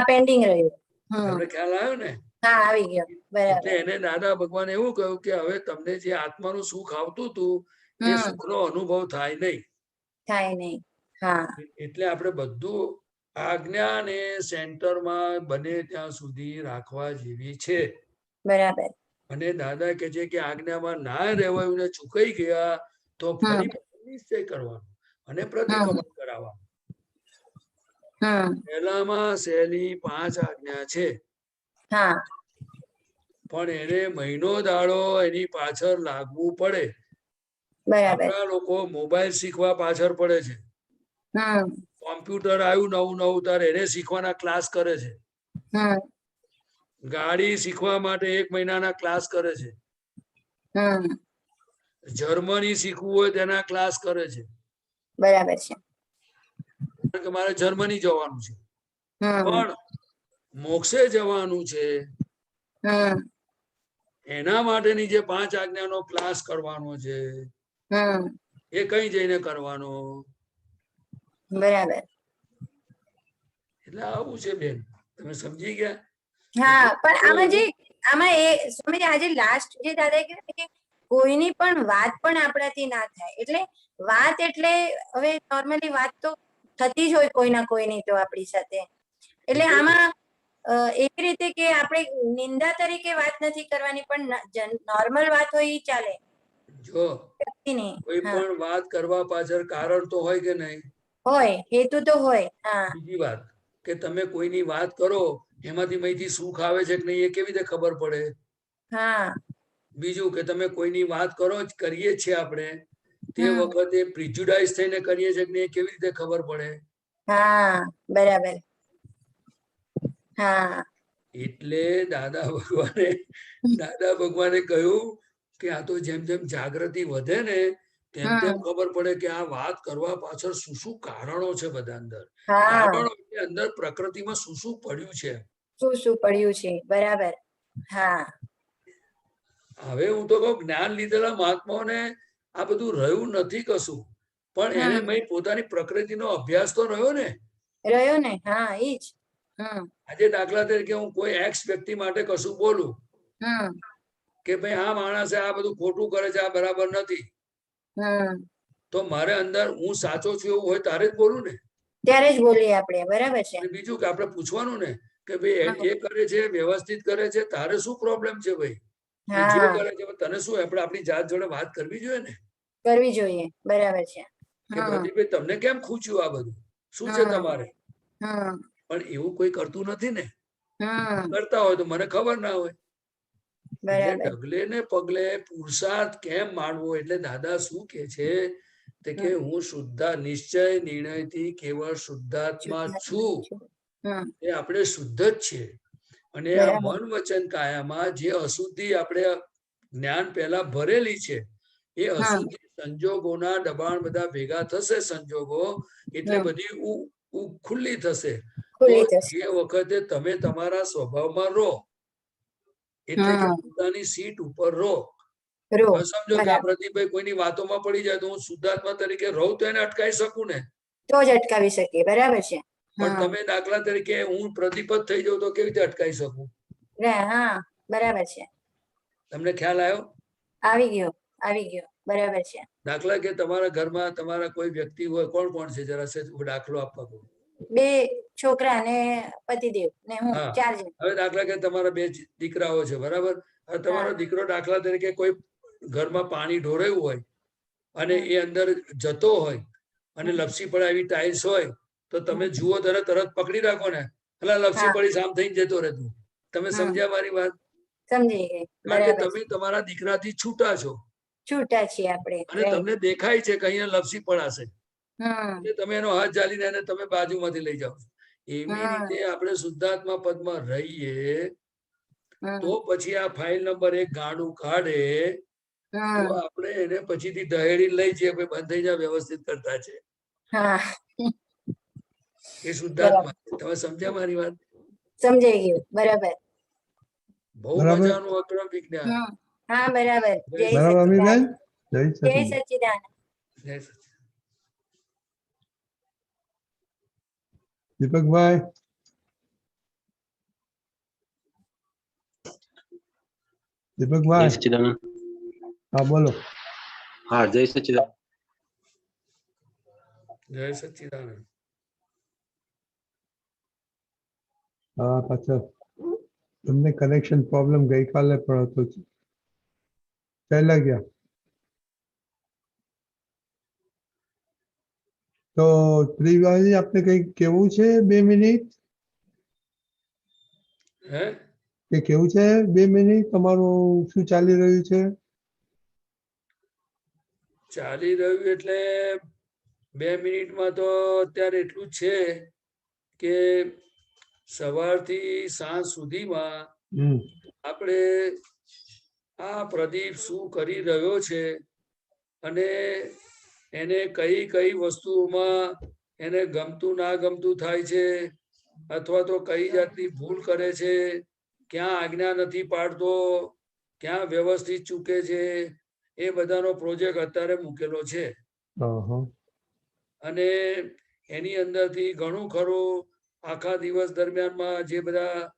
પેન્ડિંગ રહ્યું. તમને ખ્યાલ આવ્યો ને? આવી ગયો. બરાબર. એટલે એને દાદા ભગવાન એવું કહ્યું કે હવે તમને જે આત્માનું સુખ આવતું હતું, એ સુખનો અનુભવ થાય નહીં. એટલે આપણે બધું આજ્ઞા અને સેન્ટરમાં બને ત્યાં સુધી રાખવા જેવી છે. બરાબર. અને દાદા કે છે કે આજ્ઞામાં ના રહેવાયું ને ચૂકાઈ ગયા તો ફરી નિશ્ચય કરવાનો અને પ્રતિક્રમણ કરાવવાનું. પહેલામાં સહેલી 5 આજ્ઞા છે, પણ એને મહિનો દાડો એની પાછળ લાગવું પડે. આપણા લોકો મોબાઈલ શીખવા પાછળ પડે છે. કોમ્પ્યુટર આવ્યું નવું નવું તારે એને શીખવાના ક્લાસ કરે છે. હમ ગાડી શીખવા માટે 1 મહિનાના ક્લાસ કરે છે. હમ જર્મની શીખવું હોય તેના ક્લાસ કરે છે. બરાબર છે. કારણ કે મારે જર્મની જવાનું છે, હમ પણ મોક્ષે જવાનું છે હમ એના માટેની જે 5 આજ્ઞાનો ક્લાસ કરવાનો છે હમ એ કઈ જઈને કરવાનો. બરાબર. એટલે આવું છે બેન, તમે સમજી ગયા? હા, પણ આમાં એ સ્વામી આજે લાસ્ટ જે દાદાએ કીધું કે કોઈની પણ વાત પણ આપણાથી ના થાય. એટલે વાત એટલે હવે નોર્મલી વાત તો થતી જ હોય કોઈના કોઈની તો આપણી સાથે. એટલે આમાં એવી રીતે કે આપણે નિંદા તરીકે વાત નથી કરવાની, પણ નોર્મલ વાત હોય એ ચાલે. જો કોઈ પણ વાત કરવા પાછળ કારણ તો હોય કે નહીં? હોય, હેતુ તો હોય. હા. બીજી વાત કે તમે કોઈની વાત કરો એમાંથી મયથી સુખ આવે છે કે નહીં એ કેવી રીતે ખબર પડે? હા. બીજું કે તમે કોઈની વાત કરીએ છીએ આપણે તે વખતે પ્રિજ્યુડાઇઝ થઈને કરીએ છીએ કે નહીં એ કેવી રીતે ખબર પડે? હા, બરાબર. હા. એટલે દાદા ભગવાને કહ્યું કે આ તો જેમ જેમ જાગૃતિ વધે ને તેમ તેમ ખબર પડે કે આ વાત કરવા પાછળ શું શું કારણો છે બધા અંદર. કારણો અંદર પ્રકૃતિમાં શું શું પડ્યું છે. શું શું પડ્યું છે, બરાબર. હા. હવે હું તો કહું જ્ઞાન લીધેલા મહાત્માઓને આ બધું રહ્યું નથી કશું, પણ એને પોતાની પ્રકૃતિનો અભ્યાસ તો રહ્યો ને. રહ્યો ને. હા, ઈ જ. આજે દાખલા તરીકે હું કોઈ એક્સ વ્યક્તિ માટે કશું બોલું કે ભાઈ આ માણસે આ બધું ખોટું કરે છે, આ બરાબર નથી, તો મારે અંદર હું સાચો છું એવું હોય તારે જ બોલું ને. ત્યારે જ બોલીએ આપણે. બરાબર છે. બીજું કે આપણે પૂછવાનું ને કે ભાઈ એ કરે છે વ્યવસ્થિત કરે છે, તારે શું પ્રોબ્લેમ છે ભાઈ? જે કરે છે તને શું? આપણે આપણી જાત જોડે વાત કરવી જોઈએ ને. કરવી જોઈએ. બરાબર છે. કે પ્રદીપભાઈ તમને કેમ ખૂચ્યું આ બધું? શું છે તમારે? પણ એવું કોઈ કરતું નથી ને. કરતા હોય તો મને ખબર ના હોય. એટલે ડગલે ને પગલે પુરુષાર્થ કેમ માનવો? એટલે દાદા શું કે છે કે હું શુદ્ધા નિશ્ચય નિર્ણયથી કેવળ શુદ્ધાત્મા છું. એ આપણે શુદ્ધ જ છીએ. અને આ મન વચન કાયામાં જે અશુદ્ધિ આપણે જ્ઞાન પહેલા ભરેલી છે એ અશુદ્ધિ સંજોગોના દબાણ બધા ભેગા થશે, સંજોગો એટલે બધી ખુલ્લી થશે. તો એ વખતે તમે તમારા સ્વભાવમાં રહો, એટલે કે પોતાની સીટ ઉપર રહો. સમજો કે આ પ્રદીપભાઈ કોઈની વાતોમાં પડી જાય તો હું શુદ્ધાત્મા તરીકે રહું તો એને અટકાવી શકું ને. તો જ અટકાવી શકીએ. બરાબર છે. પણ તમે દાખલા તરીકે હું પ્રદીપ જ થઈ જાઉં તો કેવી રીતે અટકાવી શકું? હા, બરાબર છે. તમને ખ્યાલ આવ્યો? આવી ગયો. આવી ગયો. બરાબર છે. દાખલા કે તમારા ઘરમાં તમારા કોઈ વ્યક્તિ હોય, કોણ કોણ છે? જરા દાખલો આપવા કહો. 2 છોકરા ને પતિદેવ ને હું, 4 જણ. હવે દાખલા કે તમારા 2 દીકરાઓ છે, બરાબર? હવે તમારો દીકરો દાખલા તરીકે કોઈ ઘરમાં પાણી ઢોળાયું હોય અને એ અંદર જતો હોય અને લપસી પડે એવી ટાઇલ્સ હોય તો તમે જુઓ તરત પકડી રાખો ને, એટલે લપસી પડી સામ થઈને જતો રહે. તમે સમજ્યા મારી વાત? સમજી ગઈ. કારણ કે તમે તમારા દીકરાથી છૂટા છો. છૂટા છીએ આપણે. અને તમને દેખાય છે કે અહીંયા લપસી પડાશે, તમે એનો હાથ ઝાલીને એને તમે બાજુમાંથી લઈ જાઓ. એવી રીતે આપણે શુદ્ધાત્મા પદમાં રહીએ તો પછી આ ફાઇલ નંબર 1 ગાડું કાઢે તો આપણે એને પછીથી દહેડી લઈ જઈએ, બંધ થઈ જાય, વ્યવસ્થિત કરતા છે. એ શુદ્ધાત્મા. તમે સમજ્યા મારી વાત? સમજાઈ ગયું. બરાબર. બહુ મજાનું અક્રમ વિજ્ઞાન. હા, બરાબર. જય સચ્ચિદાનંદ. જય સચ્ચિદાનંદ. જય સચ્ચિદાનંદ. દીપકભાઈ. દીપકભાઈ. સચ્ચિદાનંદ. હા, બોલો. હા, જય સચ્ચિદાનંદ. જય સચ્ચિદાનંદ. હા, પાછળ તમને કનેક્શન પ્રોબ્લેમ ગઈકાલે પણ હતો. ચાલ્યા ગયા. તો ત્રિવાજી આપને કઈ કેવું છે? 2 મિનિટ. કે કેવું છે? 2 મિનિટ. તમારું શું ચાલી રહ્યું છે? ચાલી રહ્યું એટલે 2 મિનિટમાં તો અત્યારે એટલું જ છે કે સવારથી સાંજ સુધીમાં આપણે આ પ્રદીપ શું કરી રહ્યો છે અને એને કઈ કઈ વસ્તુઓમાં એને ગમતું ના ગમતું થાય છે અથવા તો કઈ જાતની ભૂલ કરે છે, ક્યાં આજ્ઞા નથી પાડતો, ક્યાં વ્યવસ્થિત ચૂકે છે, એ બધાનો પ્રોજેક્ટ અત્યારે મૂકેલો છે. અને એની અંદરથી ઘણું ખરું આખા દિવસ દરમિયાનમાં જે બધા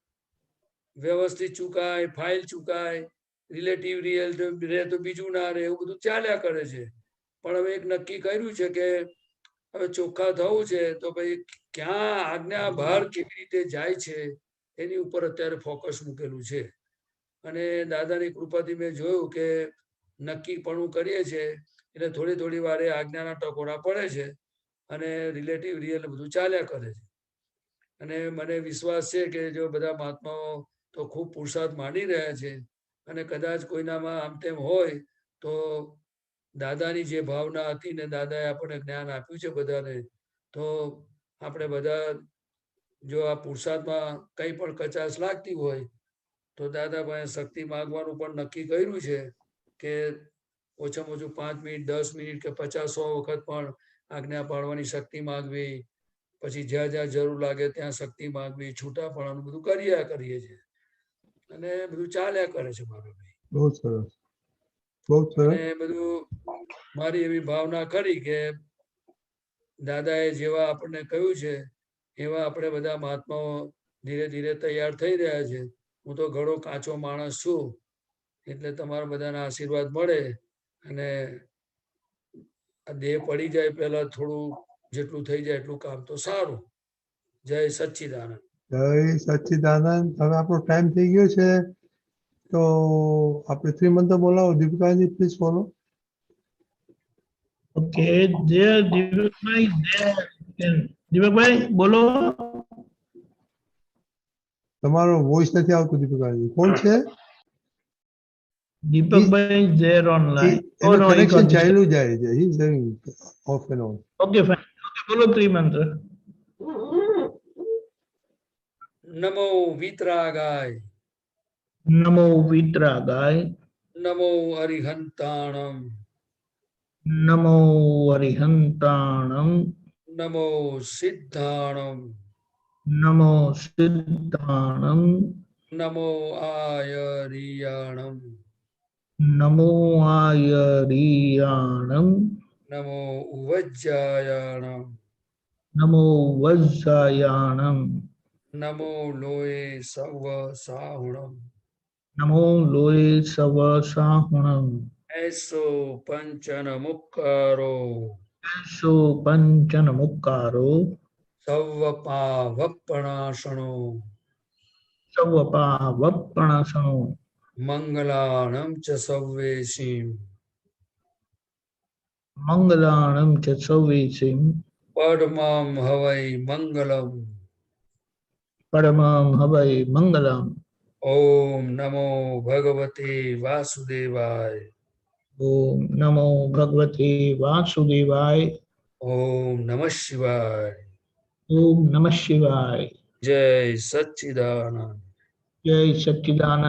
વ્યવસ્થિત ચૂકાય, ફાઇલ ચૂકાય, રિલેટિવ રિયલ રહે તો બીજું ના રહે, એવું બધું ચાલ્યા કરે છે. પણ હવે એક નક્કી કર્યું છે કે હવે ચોખ્ખા થવું છે તો ભાઈ ક્યાં આજ્ઞા બહાર કેવી રીતે જાય છે એની ઉપર અત્યારે ફોકસ મૂકેલું છે. અને દાદાની કૃપાથી મેં જોયું કે નક્કીપણું કરીએ છીએ એટલે થોડી થોડી વારે આજ્ઞાના ટકોરા પડે છે અને રિલેટિવ રિયલ બધું ચાલ્યા કરે છે. અને મને વિશ્વાસ છે કે જો બધા મહાત્માઓ તો ખૂબ પુરુષાર્થ માંડી રહ્યા છે અને કદાચ કોઈનામાં આમ તેમ હોય તો દાદાની જે ભાવના હતી ને દાદાએ આપણને જ્ઞાન આપ્યું છે બધાને, તો આપણે બધા જો આ પુરુષાર્થમાં કંઈ પણ કચાશ લાગતી હોય તો દાદા પાસે શક્તિ માંગવાનું પણ નક્કી કર્યું છે કે ઓછામાં ઓછું 5 મિનિટ, 10 મિનિટ કે 50-100 વખત પણ આજ્ઞા પાડવાની શક્તિ માંગવી, પછી જ્યાં જ્યાં જરૂર લાગે ત્યાં શક્તિ માંગવી, છૂટા પડવાનું બધું કરીએ છીએ અને બધું ચાલ્યા કરે છે મારા ભાઈ. બહુ સરસ, બહુ સરસ. અને બધું મારી એવી ભાવના કરી કે દાદાએ જેવા આપણને કહ્યું છે એવા આપણે બધા મહાત્માઓ ધીરે ધીરે તૈયાર થઈ રહ્યા છે. હું તો ઘણો કાચો માણસ છું એટલે તમારા બધાના આશીર્વાદ મળે અને આ દેહ પડી જાય પહેલા થોડું જેટલું થઈ જાય એટલું કામ તો સારું. જય સચ્ચિદાનંદ. જય સચ્ચિદાનંદ. હવે આપણો ટાઈમ થઈ ગયો છે તો આપણે શ્રીમંત બોલાવો. દીપિકાજી પ્લીઝ બોલો. ઓકે, જય દીપકભાઈ, દીપકભાઈ બોલો. તમારો વોઇસ નથી આવતો દીપિકાજી. કોણ છે? દીપકભાઈ ઝેર ઓનલાઈન. એનું કનેક્શન ચાલ્યું જાય છે. He ease of and on. Okay fine. Okay, બોલો ત્રિમંત્ર. નમો વિતરાગાય. નમો વિતરાગાય. નમો અરિહંતાણમ. નમો અરિહંતાણમ. નમો સિદ્ધાણમ. નમો સિદ્ધાણમ. નમો આયરિયાણમ. નમો આયરિયાણમ. નમો ઉવજ્જાયાણમ. નમો વજ્જાયાણમ. નમો લોય સવ સાહુણમ. નમો લોય સવ સાહુણમ. એસો પંચન મુક્કારો. એસો પંચન મુક્કારો. સવ પાવપણાસણો. સવ પાવપણાસણો. મંગલાણમ ચ સવ્વેશીમ. મંગલાણમ ચ સવ્વેશીમ. પરમં હવૈ મંગલમ. પરમં હવૈ મંગલમ. ઓમ નમો ભગવતે વાસુદેવાય. ઓમ નમો ભગવતે વાસુદેવાય. ઓમ નમઃ શિવાય. ઓમ નમઃ શિવાય. જય સચ્ચિદાનંદ. જય સચ્ચિદાનંદ.